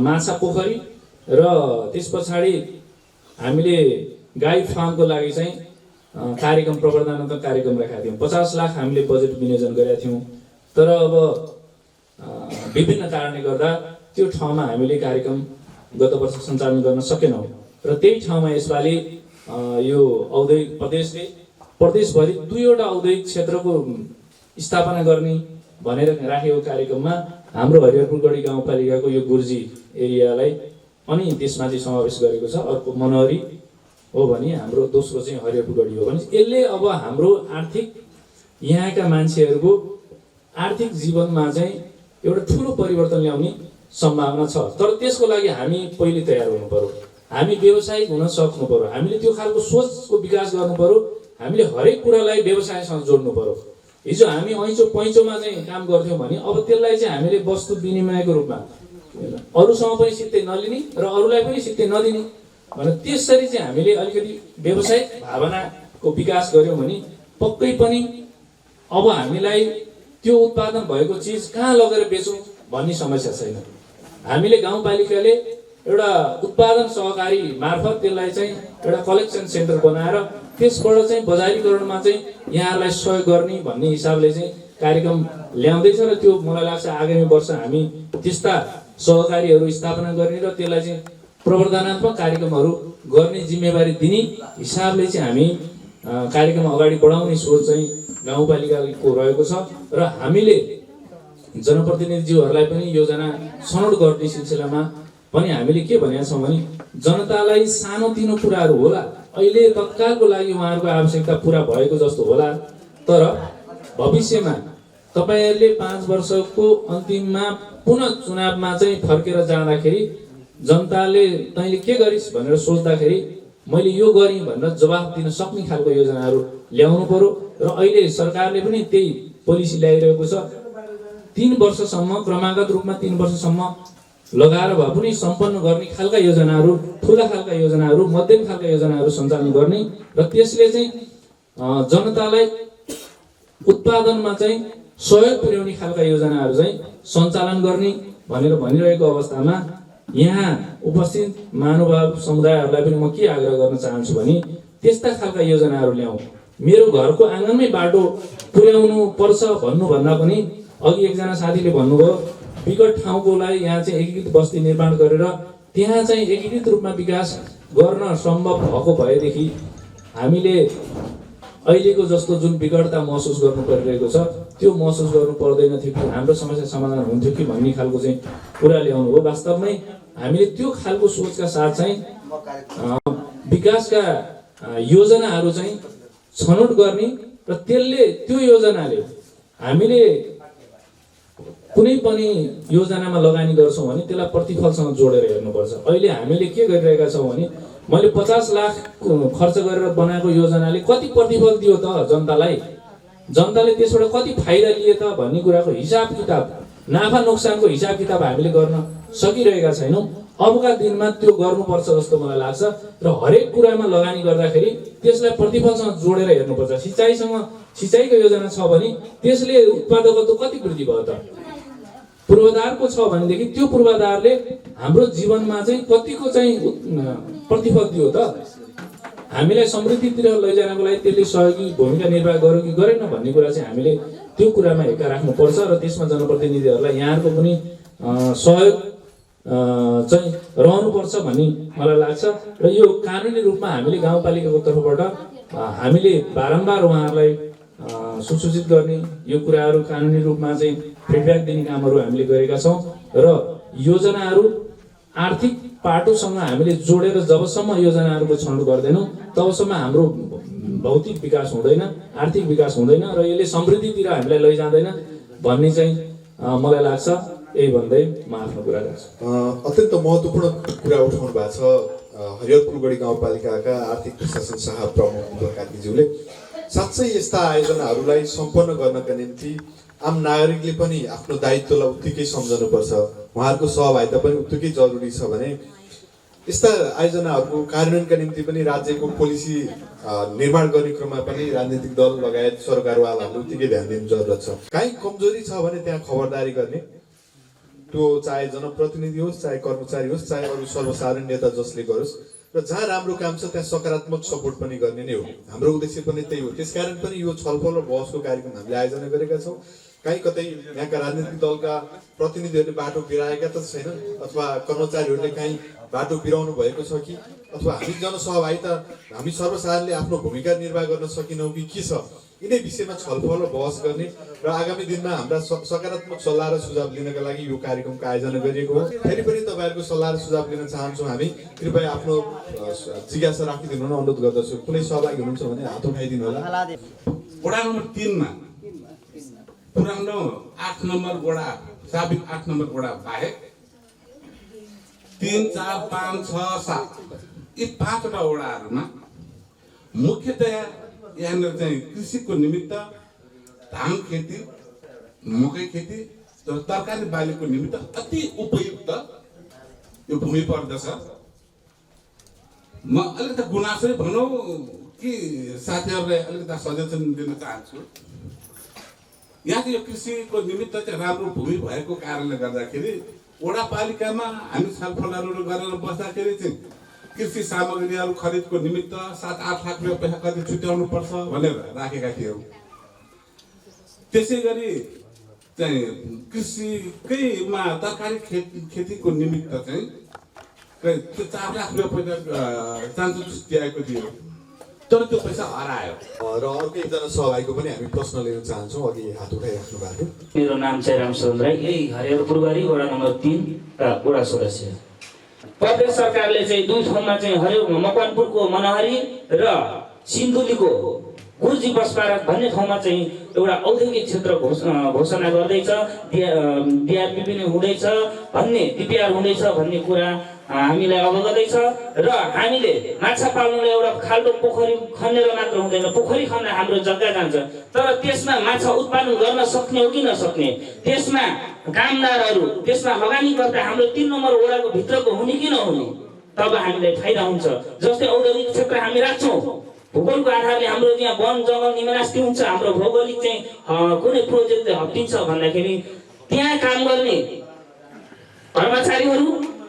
Speaker 6: माछा पोखरी र त्यस पछाडि हामीले गाई फार्मको लागि चाहिँ कार्यक्रम प्रवर्धनात्मक कार्यक्रम राखेका थियौँ। 50 लाख हामीले बजेट विनियोजन गरेका थियौँ, तर अब विभिन्न कारणले गर्दा त्यो ठाउँमा हामीले कार्यक्रम गत वर्ष सञ्चालन गर्न सकेनौँ र त्यही ठाउँमा यसपालि यो औद्योगिक प्रदेशले प्रदेशभरि 2वटा औद्योगिक क्षेत्रको स्थापना गर्ने भनेर राखेको कार्यक्रममा हाम्रो हरिहरपुरगढी गाउँपालिकाको यो गुर्जी एरियालाई अनि त्यसमा चाहिँ समावेश गरेको छ। अर्को मनहरी हो भने हाम्रो दोस्रो चाहिँ हरिहरपुरगढी हो भने यसले अब हाम्रो आर्थिक यहाँका मान्छेहरूको आर्थिक जीवनमा चाहिँ एउटा ठुलो परिवर्तन ल्याउने सम्भावना छ। तर त्यसको लागि हामी पहिले तयार हुनु पर्यो, हामी व्यावसायिक हुन सक्नु पर्यो, हामीले त्यो खालको सोचको विकास गर्नु पर्यो, हामीले हरेक कुरालाई व्यवसायसँग जोड्नु पर्यो। हिजो हामी ऐँचो पैँचोमा चाहिँ काम गर्थ्यौँ भने अब त्यसलाई चाहिँ हामीले वस्तु विनिमयको रूपमा अरूसँग पनि सित्तै नलिने र अरूलाई पनि सित्तै नदिने भने त्यसरी चाहिँ हामीले अलिकति व्यावसायिक भावनाको विकास गऱ्यौँ भने पक्कै पनि अब हामीलाई त्यो उत्पादन भएको चिज कहाँ लगेर बेचौँ भन्ने समस्या छैन। हामीले गाउँपालिकाले एउटा उत्पादन सहकारी मार्फत त्यसलाई चाहिँ एउटा कलेक्सन सेन्टर बनाएर त्यसबाट चाहिँ बजारीकरणमा चाहिँ यहाँहरूलाई सहयोग गर्ने भन्ने हिसाबले चाहिँ कार्यक्रम ल्याउँदैछ र त्यो मलाई लाग्छ आगामी वर्ष हामी त्यस्ता सहकारीहरू स्थापना गर्ने र त्यसलाई चाहिँ प्रवर्धनात्मक कार्यक्रमहरू गर्ने जिम्मेवारी दिने हिसाबले चाहिँ हामी कार्यक्रम अगाडि बढाउने सोच चाहिँ गाउँपालिकाको रहेको छ र हामीले जनप्रतिनिधिज्यूहरूलाई पनि योजना छनौट गर्ने सिलसिलामा पनि हामीले के भनेका छौँ भने जनतालाई सानोतिनो कुराहरू होला, अहिले तत्कालको लागि उहाँहरूको आवश्यकता पुरा भएको जस्तो होला, तर भविष्यमा तपाईँहरूले 5 वर्षको अन्तिममा पुनः चुनावमा चाहिँ फर्केर जाँदाखेरि जनताले तैँले के गरिस् भनेर सोच्दाखेरि मैले यो गरेँ भनेर जवाफ दिन सक्ने खालको योजनाहरू ल्याउनु पर्यो। र अहिले सरकारले पनि त्यही पोलिसी ल्याइरहेको छ। 3 वर्षसम्म क्रमागत रूपमा 3 वर्षसम्म लगाएर भए पनि सम्पन्न गर्ने खालका योजनाहरू, ठुला खालका योजनाहरू, मध्यम खालका योजनाहरू सञ्चालन गर्ने र त्यसले चाहिँ जनतालाई उत्पादनमा चाहिँ सहयोग पुर्याउने खालका योजनाहरू चाहिँ सञ्चालन गर्ने भनेर भनिरहेको अवस्थामा यहाँ उपस्थित महानुभाव समुदायहरूलाई पनि म के आग्रह गर्न चाहन्छु भने त्यस्ता खालका योजनाहरू ल्याउँ। मेरो घरको आँगनमै बाटो पुर्याउनु पर्छ भन्नुभन्दा पनि अघि एकजना साथीले भन्नुभयो विकट ठाउँकोलाई यहाँ चाहिँ एकीकृत बस्ती निर्माण गरेर त्यहाँ चाहिँ एकीकृत रूपमा विकास गर्न सम्भव भएको भएदेखि हामीले अहिलेको जस्तो जुन विकटता महसुस गर्नु परिरहेको छ त्यो महसुस गर्नु पर्दैन थियो कि हाम्रो समस्या समाधान हुन्थ्यो कि भन्ने खालको चाहिँ कुरा ल्याउनु हो। वास्तवमै हामीले त्यो खालको सोचका साथ चाहिँ विकासका योजनाहरू चाहिँ छनौट गर्ने र त्यो योजनाले हामीले कुनै पनि योजनामा लगानी गर्छौँ भने त्यसलाई प्रतिफलसँग जोडेर हेर्नुपर्छ। अहिले हामीले के गरिरहेका छौँ भने मैले 50 लाख खर्च गरेर बनाएको योजनाले कति प्रतिफल दियो त जनतालाई, जनताले त्यसबाट कति फाइदा लिए त भन्ने कुराको हिसाब किताब, नाफा नोक्सानको हिसाब किताब हामीले गर्न सकिरहेका छैनौँ। अबका दिनमा त्यो गर्नुपर्छ जस्तो मलाई लाग्छ र हरेक कुरामा लगानी गर्दाखेरि त्यसलाई प्रतिफलसँग जोडेर हेर्नुपर्छ। सिँचाइको योजना छ भने त्यसले उत्पादकत्व कति वृद्धि भयो त, पूर्वाधारको छ भनेदेखि त्यो पूर्वाधारले हाम्रो जीवनमा चाहिँ कतिको चाहिँ प्रतिफल दियो त, हामीलाई समृद्धितिर लैजानको लागि त्यसले सहयोगी भूमिका निर्वाह गर्यो कि गरेन भन्ने कुरा चाहिँ हामीले त्यो कुरामा हेक्का राख्नुपर्छ र त्यसमा जनप्रतिनिधिहरूलाई यहाँहरूको पनि सहयोग चाहिँ रहनुपर्छ भन्ने मलाई लाग्छ। र यो कानुनी रूपमा हामीले गाउँपालिकाको तर्फबाट हामीले बारम्बार उहाँहरूलाई सूचित गर्ने यो कुराहरू कानुनी रूपमा चाहिँ फिडब्याक दिने कामहरू हामीले गरेका छौँ र योजनाहरू आर्थिक पाटोसँग हामीले जोडेर जबसम्म योजनाहरूको छनौट गर्दैनौँ तबसम्म हाम्रो भौतिक विकास हुँदैन, आर्थिक विकास हुँदैन र यसले समृद्धितिर हामीलाई लैजाँदैन भन्ने चाहिँ मलाई लाग्छ। यही भन्दै म आफ्नो कुरा गर्छु।
Speaker 2: अत्यन्त महत्त्वपूर्ण कुरा उठाउनु भएको छ हरिहरपुरगढी गाउँपालिकाका आर्थिक प्रशासन शाखा प्रमुख कार्कीज्यूले। साँच्चै यस्ता आयोजनाहरूलाई सम्पन्न गर्नका निम्ति आम नागरिकले पनि आफ्नो दायित्वलाई उत्तिकै सम्झनुपर्छ, उहाँहरूको सहभागिता पनि उत्तिकै जरुरी छ भने यस्ता आयोजनाहरूको कार्यान्वयनका निम्ति पनि राज्यको पोलिसी निर्माण गर्ने क्रममा पनि राजनीतिक दल लगायत सरकारवालाहरूले उत्तिकै ध्यान दिनु जरुरत छ। काहीँ कमजोरी छ भने त्यहाँ खबरदारी गर्ने, त्यो चाहे जनप्रतिनिधि होस्, चाहे कर्मचारी होस्, चाहे अरू सर्वसाधारण नेता जसले गरोस्, र जहाँ राम्रो काम छ त्यहाँ सकारात्मक सपोर्ट पनि गर्ने नै हो। हाम्रो उद्देश्य पनि त्यही हो। त्यसकारण पनि यो छलफल र बहसको कार्यक्रम हामीले आयोजना गरेका छौँ। कहीँ कतै यहाँका राजनीतिक दलका प्रतिनिधिहरूले बाटो बिराएका त छैनन् अथवा कर्मचारीहरूले कहीँ बाटो बिराउनु भएको छ कि अथवा हामी जनसहभागिता हामी सर्वसाधारणले आफ्नो भूमिका निर्वाह गर्न सकिनौँ कि के छ, यिनै विषयमा छलफल र बहस गर्ने र आगामी दिनमा हाम्रा सकारात्मक सल्लाह र सुझाव लिनका लागि यो कार्यक्रमको आयोजना गरिएको हो। फेरि पनि तपाईँहरूको सल्लाह र सुझाव लिन चाहन्छौँ हामी। कृपया आफ्नो जिज्ञासा राखिदिनु न अनुरोध गर्दछु। कुनै सहभागी हुनुहुन्छ भने हात उठाइदिनु होला।
Speaker 7: वडा नम्बर 3 मा पुरानो 8 नम्बर वडा, साबिक 8 नम्बर वडा बाहेक 3, 4, 5, 6, 7 यी 5वटा वडाहरूमा मुख्यतया यहाँनिर चाहिँ कृषिको निमित्त धान खेती, मकै खेती र तरकारी बालीको निमित्त अति उपयुक्त यो भूमि पर्दछ। म अलिकति गुनासो भनौँ कि साथीहरूलाई अलिकति सजेसन दिन चाहन्छु। यहाँको यो कृषिको निमित्त चाहिँ राम्रो भूमि भएको कारणले गर्दाखेरि वडापालिकामा हामी छलफलहरू गरेर बस्दाखेरि चाहिँ कृषि सामग्रीहरू खरिदको निमित्त 7-8 लाख रुपियाँ कति छुट्याउनु पर्छ भनेर राखेका थियौँ। त्यसै गरी चाहिँ कृषिकैमा तरकारी खेतीको निमित्त चाहिँ 4 लाख रुपियाँ चान्चो छुट्याएको थियो। तर त्यो पैसा हरायो।
Speaker 2: र अर्को एकजना सहभागीको पनि हामी प्रश्न लिन चाहन्छौँ। अघि हात उठाइराख्नु भएको थियो।
Speaker 8: मेरो नाम चाहिँ रामचन्द्र राई, यही हरिहरपुर गरी वडा नम्बर 3 का वडा सदस्य। प्रदेश सरकारले चाहिँ दुई ठाउँमा चाहिँ मकवानपुरको मनहरी र सिन्धुलीको गुर्जी बस पार्क भन्ने ठाउँमा चाहिँ एउटा औद्योगिक क्षेत्र घोषणा गर्दैछ, डिआरपी पनि हुँदैछ भन्ने, डिपिआर हुँदैछ भन्ने कुरा हामीलाई अवगतै छ। र हामीले माछा पाल्नुलाई एउटा खाल्डो पोखरी खनेर मात्र हुँदैन, पोखरी खन्न हाम्रो जग्गा जान्छ, तर त्यसमा माछा उत्पादन गर्न सक्ने हो कि नसक्ने, त्यसमा कामदारहरू, त्यसमा लगानीकर्ता हाम्रो 3 नम्बर वडाको भित्रको हुने कि नहुने, तब हामीलाई फाइदा हुन्छ। जस्तै औद्योगिक क्षेत्र हामी राख्छौँ, भूगोलको आधारले हाम्रो यहाँ वन जङ्गल निमनास्ती हुन्छ, हाम्रो भौगोलिक चाहिँ कुनै प्रोजेक्टले हप्टिन्छ भन्दाखेरि त्यहाँ काम गर्ने कर्मचारीहरू,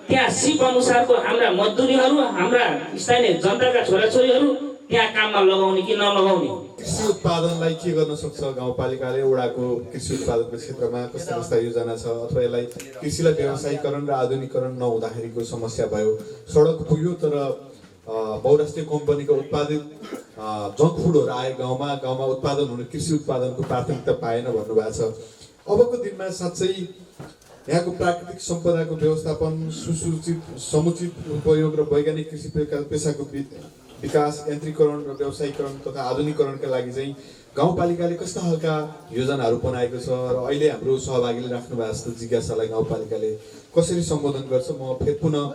Speaker 8: त्यहाँ सिप अनुसारको हाम्रा मजदुरीहरू, हाम्रा स्थानीय जनताका छोराछोरीहरू त्यहाँ काममा लगाउने कि नलगाउने।
Speaker 2: कृषि उत्पादनलाई के गर्न सक्छ गाउँपालिकाले? वडाको कृषि उत्पादनको क्षेत्रमा कस्ता कस्ता योजना छ? अथवा यसलाई कृषिलाई व्यवसायीकरण र आधुनिकीकरण नहुँदाखेरिको समस्या भयो, सडक पुग्यो तर बहुराष्ट्रिय कम्पनीको उत्पादित जङ्क फुडहरू आए गाउँमा उत्पादन हुने कृषि उत्पादनको प्राथमिकता पाएन भन्नुभएको छ। अबको दिनमा साँच्चै यहाँको प्राकृतिक सम्पदाको व्यवस्थापन, सुसूचित समुचित उपयोग र वैज्ञानिक कृषि पेसाको विकास, यन्त्रीकरण र व्यवसायीकरण तथा आधुनिकीकरणका लागि चाहिँ गाउँपालिकाले कस्ता खालका योजनाहरू बनाएको छ र अहिले हाम्रो सहभागीले राख्नु भएको जस्तो जिज्ञासालाई गाउँपालिकाले कसरी सम्बोधन गर्छ? म फेरि पुनः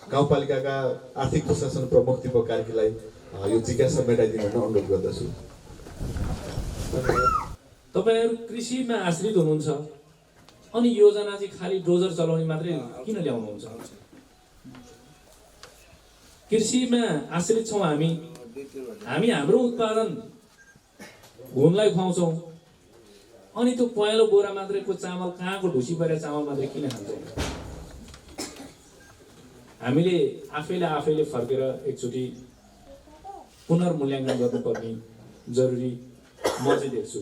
Speaker 2: गाउँपालिकाका आर्थिक प्रशासन प्रमुख दीपक कार्कीलाई यो जिज्ञासा मेटाइदिन अनुरोध गर्दछु।
Speaker 6: तपाईहरु कृषिमा आश्रित हुनुहुन्छ अनि योजना चाहिँ खाली डोजर चलाउने मात्रै किन ल्याउनुहुन्छ? कृषिमा आश्रित छौँ हामी हाम्रो उत्पादन घुमलाई खुवाउँछौँ अनि त्यो पहेँलो बोरा मात्रैको चामल, कहाँको ढुसी परेर चामल मात्रै किन खान्छौँ? हामीले आफैले फर्केर एकचोटि पुनर्मूल्याङ्कन गर्नुपर्ने जरुरी म चाहिँ देख्छु।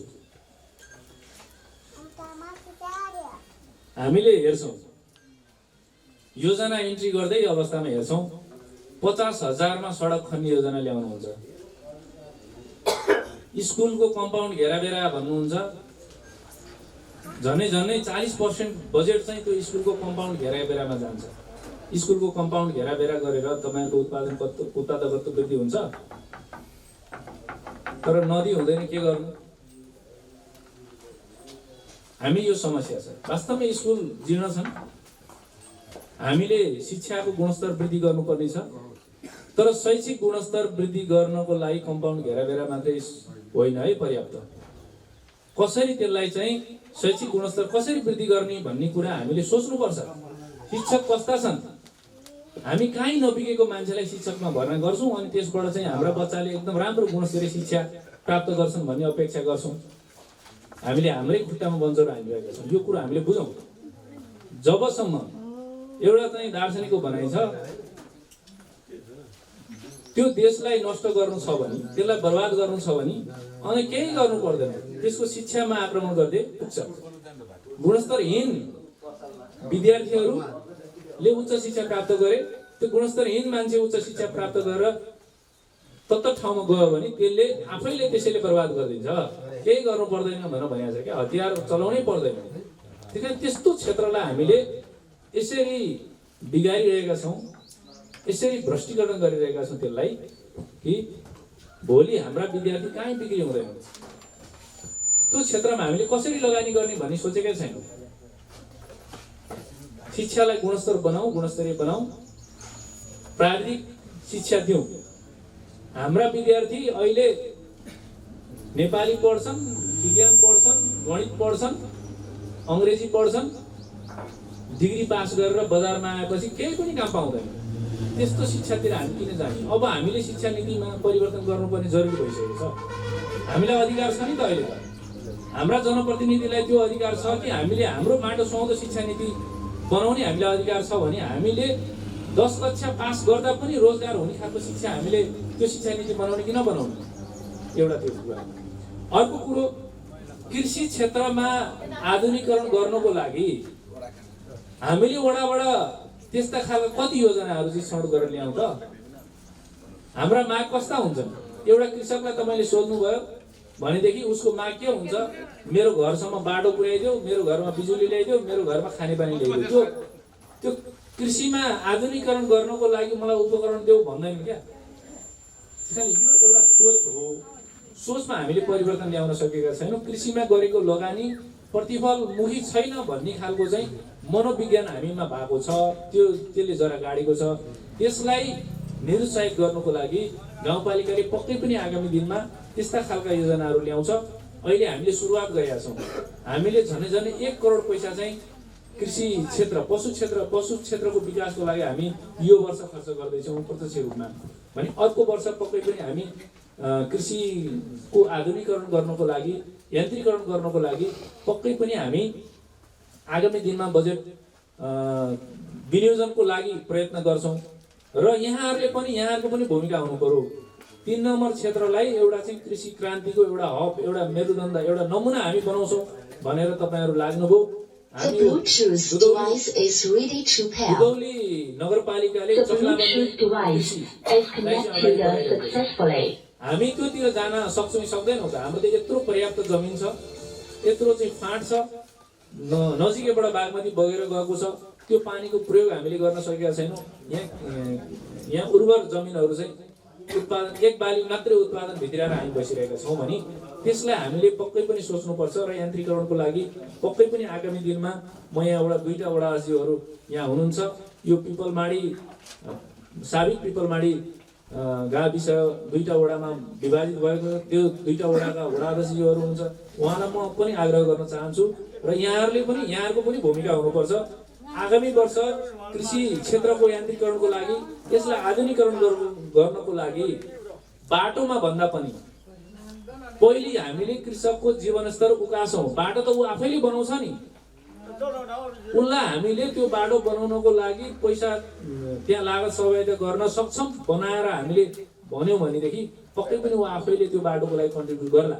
Speaker 6: हामीले हेर्छौँ योजना इन्ट्री गर्दै अवस्थामा हेर्छौँ 50,000 मा सडक खन्ने योजना ल्याउनुहुन्छ, स्कुलको कम्पाउन्ड घेराबेरा भन्नुहुन्छ, झनै 40% बजेट चाहिँ त्यो स्कुलको कम्पाउन्ड घेराबेरामा जान्छ। स्कुलको कम्पाउन्ड घेराबेरा गरेर तपाईँको उत्पादकत्व वृद्धि हुन्छ, तर नदी हुँदैन, के गर्नु? हामी यो समस्या छ। वास्तवमा स्कुल जीर्ण छन्, हामीले शिक्षाको गुणस्तर वृद्धि गर्नुपर्ने छ, तर शैक्षिक गुणस्तर वृद्धि गर्नको लागि कम्पाउन्ड घेराबेरा मात्रै होइन है पर्याप्त। कसरी त्यसलाई चाहिँ शैक्षिक गुणस्तर कसरी वृद्धि गर्ने भन्ने कुरा हामीले सोच्नुपर्छ। शिक्षक कस्ता छन्, हामी कहीँ नपुगेको मान्छेलाई शिक्षकमा भर्ना गर्छौँ अनि त्यसबाट चाहिँ हाम्रा बच्चाले एकदम राम्रो गुणस्तरीय शिक्षा प्राप्त गर्छन् भन्ने अपेक्षा गर्छौँ। हामीले हाम्रै खुट्टामा बन्चर हालिरहेका छौँ। यो कुरा हामीले बुझौँ। जबसम्म एउटा चाहिँ दार्शनिकको भनाइ छ, त्यो देशलाई नष्ट गर्नु छ भने, त्यसलाई बर्बाद गर्नु छ भने अनि केही गर्नु पर्दैन, त्यसको शिक्षामा आक्रमण गर्दै पुग्छ। गुणस्तरहीन विद्यार्थीहरूले उच्च शिक्षा प्राप्त गरे, त्यो गुणस्तरहीन मान्छे उच्च शिक्षा प्राप्त गरेर तत्त ठाउँमा गयो भने त्यसले आफैले त्यसैले बर्बाद गरिदिन्छ। केही गर्नु पर्दैन भनेर भनेको छ क्या, हतियार चलाउनै पर्दैन। त्यसैले त्यस्तो क्षेत्रलाई हामीले यसरी बिगारिरहेका छौँ, यसरी भ्रष्टीकरण गरिरहेका छौँ त्यसलाई कि भोलि हाम्रा विद्यार्थी कहीँ बिक्री हुँदैन। त्यो क्षेत्रमा हामीले कसरी लगानी गर्ने भन्ने सोचेकै छैनौँ। शिक्षालाई गुणस्तर बनाऊ, गुणस्तरीय बनाऊ, प्राविधिक शिक्षा दिउँ। हाम्रा विद्यार्थी अहिले नेपाली पढ्छन्, विज्ञान पढ्छन्, गणित पढ्छन्, अङ्ग्रेजी पढ्छन्, डिग्री पास गरेर बजारमा आएपछि केही पनि काम पाउँदैन। त्यस्तो शिक्षातिर हामी किन जाने? अब हामीले शिक्षा नीतिमा परिवर्तन गर्नुपर्ने जरुरी भइसकेको छ। हामीलाई अधिकार छ नि त अहिले त। हाम्रा जनप्रतिनिधिलाई त्यो अधिकार छ कि हामीले हाम्रो माटो सुहाउँदो शिक्षा नीति बनाउने हामीलाई अधिकार छ भने हामीले 10 कक्षा पास गर्दा पनि रोजगार हुने खालको शिक्षा हामीले त्यो शिक्षा नीति बनाउने कि नबनाउने? एउटा त्यो कुरा। अर्को कुरो, कृषि क्षेत्रमा आधुनिकीकरण गर्नको लागि हामीले वडाबाट त्यस्ता खालका कति योजनाहरू चाहिँ छनौट गरेर ल्याउँ त? हाम्रा माग कस्ता हुन्छन्? एउटा कृषकलाई तपाईँले सोध्नुभयो भनेदेखि उसको माग के हुन्छ, मेरो घरसम्म बाटो पुर्याइदियो, मेरो घरमा बिजुली ल्याइदियो, मेरो घरमा खानेपानी ल्याइदियो। त्यो कृषिमा आधुनिकीकरण गर्नको लागि मलाई उपकरण देऊ भन्दैन क्या। त्यसकारण यो एउटा सोच हो, सोचमा हामीले परिवर्तन ल्याउन सकेका छैनौँ। कृषिमा गरेको लगानी प्रतिफलमुखी छैन भन्ने खालको चाहिँ मनोविज्ञान हामीमा भएको छ, त्यसले जरा गाडेको छ। त्यसलाई निरुत्साहित गर्नको लागि गाउँपालिकाले पक्कै पनि आगामी दिनमा त्यस्ता खालका योजनाहरू ल्याउँछ। अहिले हामीले सुरुवात गरेका छौँ। हामीले झनै 1 करोड पैसा चाहिँ कृषि क्षेत्र पशु क्षेत्रको विकासको लागि हामी यो वर्ष खर्च गर्दैछौँ प्रत्यक्ष रूपमा। भने अर्को वर्ष पक्कै पनि हामी कृषिको आधुनिकीकरण गर्नको लागि, यान्त्रिकरण गर्नको लागि पक्कै पनि हामी आगामी दिनमा बजेट विनियोजनको लागि प्रयत्न गर्छौँ। र यहाँहरूको पनि भूमिका हुनु पर्यो। 3 नम्बर क्षेत्रलाई एउटा चाहिँ कृषि क्रान्तिको एउटा हब, एउटा मेरुदण्ड, एउटा नमुना हामी बनाउँछौँ भनेर तपाईँहरू लाग्नुभयो। हामी दुधौली नगरपालिकाले हामी त्योतिर जान सक्छौँ सक्दैनौँ त? हाम्रो त यत्रो पर्याप्त जमिन छ, यत्रो चाहिँ फाँट छ, नजिकैबाट बागमती बगेर गएको छ। त्यो पानीको प्रयोग हामीले गर्न सकेका छैनौँ। यहाँ उर्वर जमिनहरू चाहिँ उत्पादन 1 बाली मात्रै उत्पादन भित्राएर हामी बसिरहेका छौँ भने त्यसलाई हामीले पक्कै पनि सोच्नुपर्छ। र यान्त्रिकरणको लागि पक्कै पनि आगामी दिनमा म यहाँबाट 2टा वडा अध्यक्षहरू यहाँ हुनुहुन्छ। यो पिपलमाडी साबिक पिपलमाडी गाविस 2टा वडामा विभाजित भएको छ। त्यो 2टा वडाका वडा अध्यक्षहरू हुनुहुन्छ। उहाँलाई म पनि आग्रह गर्न चाहन्छु र यहाँहरूको पनि भूमिका हुनुपर्छ। आगामी वर्ष कृषि क्षेत्रको यान्त्रिकरणको लागि, यसलाई आधुनिकीकरण गर्नको लागि बाटोमा भन्दा पनि पहिले हामीले कृषकको जीवनस्तर उकासौँ। बाटो त ऊ आफैले बनाउँछ नि, उसलाई हामीले त्यो बाटो बनाउनको लागि पैसा त्यहाँ लागत सहायता गर्न सक्षम बनाएर हामीले भन्यौँ भनेदेखि पक्कै पनि ऊ आफैले त्यो बाटोको लागि कन्ट्रिब्युट गर्ला।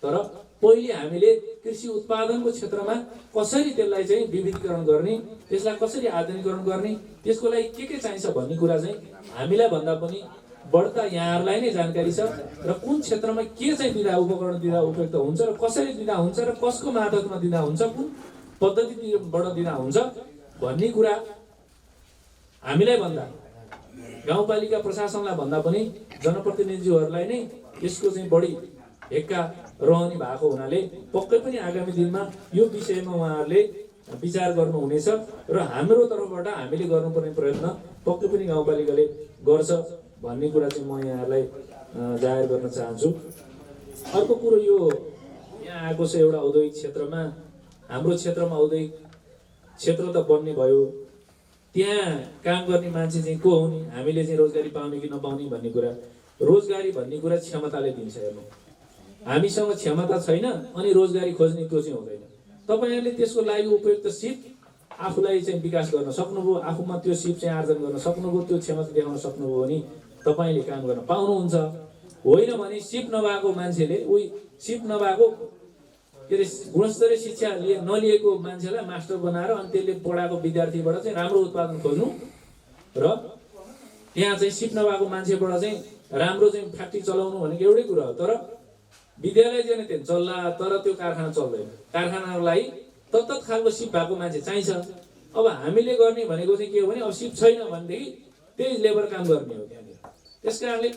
Speaker 6: तर पहिले हामीले कृषि उत्पादनको क्षेत्रमा कसरी त्यसलाई चाहिँ विविधीकरण गर्ने, त्यसलाई कसरी आधुनिकीकरण गर्ने, त्यसको लागि के चाहिन्छ भन्ने कुरा चाहिँ हामीलाई भन्दा पनि बढ्ता यहाँहरूलाई नै जानकारी छ। र कुन क्षेत्रमा के चाहिँ दिँदा उपकरण दिँदा उपयुक्त हुन्छ र कसरी दिँदा हुन्छ र कसको मार्फतमा दिँदा हुन्छ, कुन पद्धतिबाट दिँदा हुन्छ भन्ने कुरा हामीलाई भन्दा, गाउँपालिका प्रशासनलाई भन्दा पनि जनप्रतिनिधिहरूलाई नै यसको चाहिँ बढी हेक्का रहने भएको हुनाले पक्कै पनि आगामी दिनमा यो विषयमा उहाँहरूले विचार गर्नुहुनेछ। र हाम्रो तर्फबाट हामीले गर्नुपर्ने प्रयत्न पक्कै पनि गाउँपालिकाले गर्छ भन्ने कुरा चाहिँ म यहाँहरूलाई जाहेर गर्न चाहन्छु। अर्को कुरो, यो यहाँ आएको छ एउटा औद्योगिक क्षेत्रमा, हाम्रो क्षेत्रमा औद्योगिक क्षेत्र त बन्ने भयो, त्यहाँ काम गर्ने मान्छे चाहिँ को हुने, हामीले चाहिँ रोजगारी पाउने कि नपाउने भन्ने कुरा। रोजगारी भन्ने कुरा क्षमताले दिन्छ। हेर्नु, हामीसँग क्षमता छैन अनि रोजगारी खोज्ने त्यो चाहिँ हुँदैन। तपाईँहरूले त्यसको लागि उपयुक्त सिप आफूलाई चाहिँ विकास गर्न सक्नुभयो, आफूमा त्यो सिप चाहिँ आर्जन गर्न सक्नुभयो, त्यो क्षमता देखाउन सक्नुभयो भने तपाईँले काम गर्न पाउनुहुन्छ। होइन भने सिप नभएको मान्छेले, सिप नभएको के अरे गुणस्तरीय शिक्षा नलिएको मान्छेलाई मास्टर बनाएर अनि त्यसले पढाएको विद्यार्थीबाट चाहिँ राम्रो उत्पादन खोज्नु र त्यहाँ चाहिँ सिप नभएको मान्छेबाट चाहिँ राम्रो चाहिँ फ्याक्ट्री चलाउनु भनेको एउटै कुरा हो। तर विद्यालय चाहिँ त्यो चल्ला, तर त्यो कारखाना चल्दैन। कारखानालाई तत्त खालको सिप भएको मान्छे चाहिन्छ। अब हामीले गर्ने भनेको चाहिँ के हो भने, अब सिप छैन भनेदेखि त्यही लेबर काम गर्ने हो त्यहाँनिर। त्यस कारणले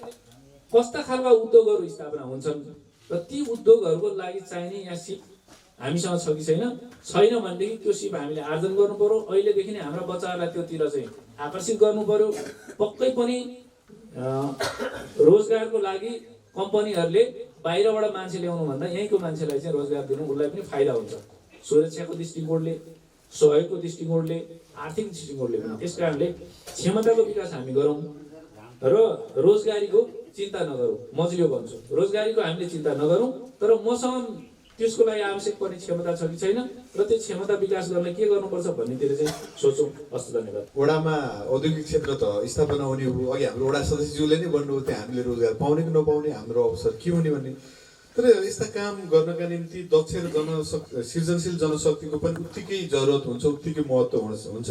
Speaker 6: कस्ता खालका उद्योगहरू स्थापना हुन्छन् र ती उद्योगहरूको लागि चाहिने यहाँ सिप हामीसँग छ कि छैन भनेदेखि त्यो सिप हामीले आर्जन गर्नु पर्यो। अहिलेदेखि नै हाम्रा बच्चाहरूलाई त्योतिर चाहिँ आकर्षित गर्नु पर्यो। पक्कै पनि रोजगारको लागि कम्पनीहरूले बाहिरबाट मान्छे ल्याउनु भन्दा यहीँको मान्छेलाई चाहिँ रोजगार दिनु, उसलाई पनि फाइदा हुन्छ। सुरक्षाको दृष्टिकोणले, सहयोगको दृष्टिकोणले, आर्थिक दृष्टिकोणले पनि। त्यस कारणले क्षमताको विकास हामी गरौँ र रोजगारीको चिन्ता नगरौँ। म चाहिँ यो भन्छु, रोजगारीको हामीले चिन्ता नगरौँ, तर मसँग त्यसको लागि आवश्यक पर्ने क्षमता छ कि छैन र त्यो क्षमता विकास गर्न के गर्नुपर्छ भन्नेतिर चाहिँ सोचौँ। हस्त, धन्यवाद।
Speaker 1: वडामा औद्योगिक क्षेत्र त स्थापना हुने हो, अघि हाम्रो वडा सदस्यज्यूले नै भन्नुभयो त्यहाँ हामीले रोजगार पाउने कि नपाउने, हाम्रो अवसर के हुने भन्ने। तर यस्ता काम गर्नका निम्ति दक्ष र सृजनशील जनशक्तिको पनि उत्तिकै जरुरत हुन्छ, उत्तिकै महत्त्व हुन्छ।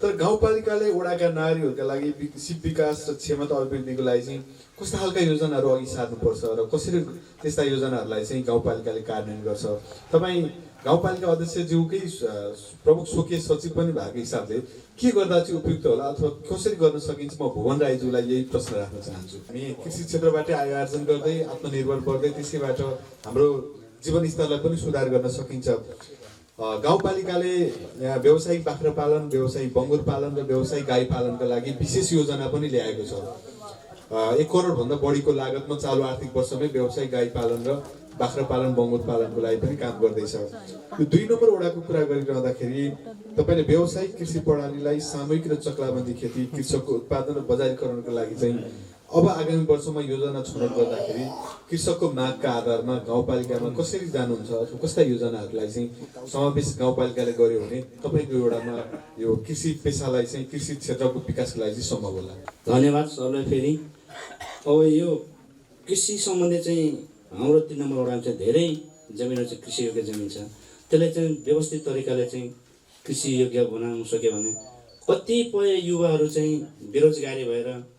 Speaker 1: तर गाउँपालिकाले वडाका नागरिकहरूका लागि सिप विकास र क्षमता अभिवृद्धिको लागि चाहिँ कस्ता खालका योजनाहरू अघि सार्नुपर्छ र कसरी त्यस्ता योजनाहरूलाई चाहिँ गाउँपालिकाले कार्यान्वयन गर्छ? तपाईँ गाउँपालिका अध्यक्षज्यूकै प्रमुख स्वकीय सचिव पनि भएको हिसाबले के गर्दा चाहिँ उपयुक्त होला अथवा कसरी गर्न सकिन्छ? म भुवन राईज्यूलाई यही प्रश्न राख्न चाहन्छु। हामी कृषि क्षेत्रबाटै आय आर्जन गर्दै आत्मनिर्भर बढ्दै त्यसैबाट हाम्रो जीवनस्तरलाई पनि सुधार गर्न सकिन्छ। गाउँपालिकाले यहाँ व्यावसायिक बाख्रा पालन, व्यावसायिक बङ्गुर पालन र व्यावसायिक गाई पालनका लागि विशेष योजना पनि ल्याएको छ। 1 करोडभन्दा बढीको लागतमा चालु आर्थिक वर्षमै व्यावसायिक गाई पालन र बाख्रा पालन बङ्गुर पालनको लागि पनि काम गर्दैछ। यो 2 नम्बर वडाको कुरा गरिरहँदाखेरि तपाईँले व्यावसायिक कृषि प्रणालीलाई सामूहिक र चक्लाबन्दी खेती, कृषकको उत्पादन र बजारीकरणको लागि चाहिँ अब आगामी वर्षमा योजना छनौट गर्दाखेरि कृषकको मागका आधारमा गाउँपालिकामा कसरी जानुहुन्छ अथवा कस्ता योजनाहरूलाई चाहिँ समावेश गाउँपालिकाले गर्यो भने तपाईँको एउटामा यो कृषि पेसालाई चाहिँ कृषि क्षेत्रको विकासको लागि चाहिँ सम्भव होला?
Speaker 3: धन्यवाद सरलाई फेरि। अब यो कृषि सम्बन्धी चाहिँ हाम्रो 3 नम्बर वडामा चाहिँ धेरै जमिनहरू चाहिँ कृषि योग्य जमिन छ। त्यसलाई चाहिँ व्यवस्थित तरिकाले चाहिँ कृषि योग्य बनाउन सक्यो भने कतिपय युवाहरू चाहिँ बेरोजगारी भएर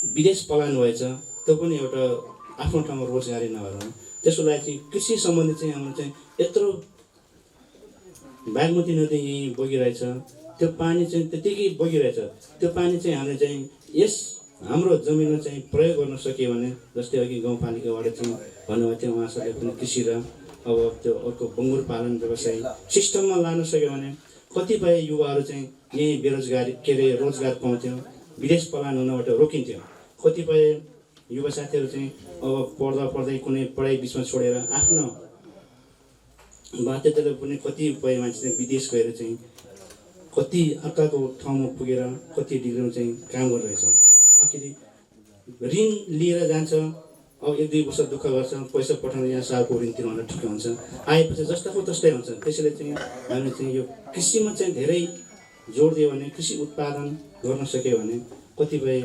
Speaker 3: विदेश पलायन भएछ, त्यो पनि एउटा आफ्नो ठाउँमा रोजगारी नभएर हो। त्यसको लागि चाहिँ कृषि सम्बन्धी चाहिँ हाम्रो चाहिँ यत्रो बागमती नदी यहीँ बगिरहेछ, त्यो पानी चाहिँ त्यतिकै बगिरहेछ। त्यो पानी चाहिँ हामीले चाहिँ यस हाम्रो जमिनमा चाहिँ प्रयोग गर्न सक्यो भने जस्तै अघि गाउँपालिकाबाट चाहिँ भन्नुभएको थियो उहाँहरूले पनि कृषि र अब त्यो अर्को बङ्गुर पालन व्यवसाय सिस्टममा लान सक्यो भने कतिपय युवाहरू चाहिँ यहीँ बेरोजगारी रोजगार पाउँथ्यो, विदेश पलायन हुनबाट रोकिन्थ्यो। कतिपय युवा साथीहरू चाहिँ अब पढ्दै कुनै पढाइ बिचमा छोडेर आफ्नो बाध्यताले पनि कतिपय मान्छे चाहिँ विदेश गएर चाहिँ कति अर्काको ठाउँमा पुगेर कति डिग्रीमा चाहिँ काम गरिरहेछ। आखिरी ऋण लिएर जान्छ, अब 1-2 वर्ष दुःख गर्छ, पैसा पठाउन यहाँ सालको ऋण तिर्न ठिक हुन्छ, आएपछि जस्ताको तस्तै हुन्छ। त्यसैले चाहिँ हामीले चाहिँ यो कृषिमा चाहिँ धेरै जोड दियो भने, कृषि उत्पादन गर्न सक्यो भने कतिपय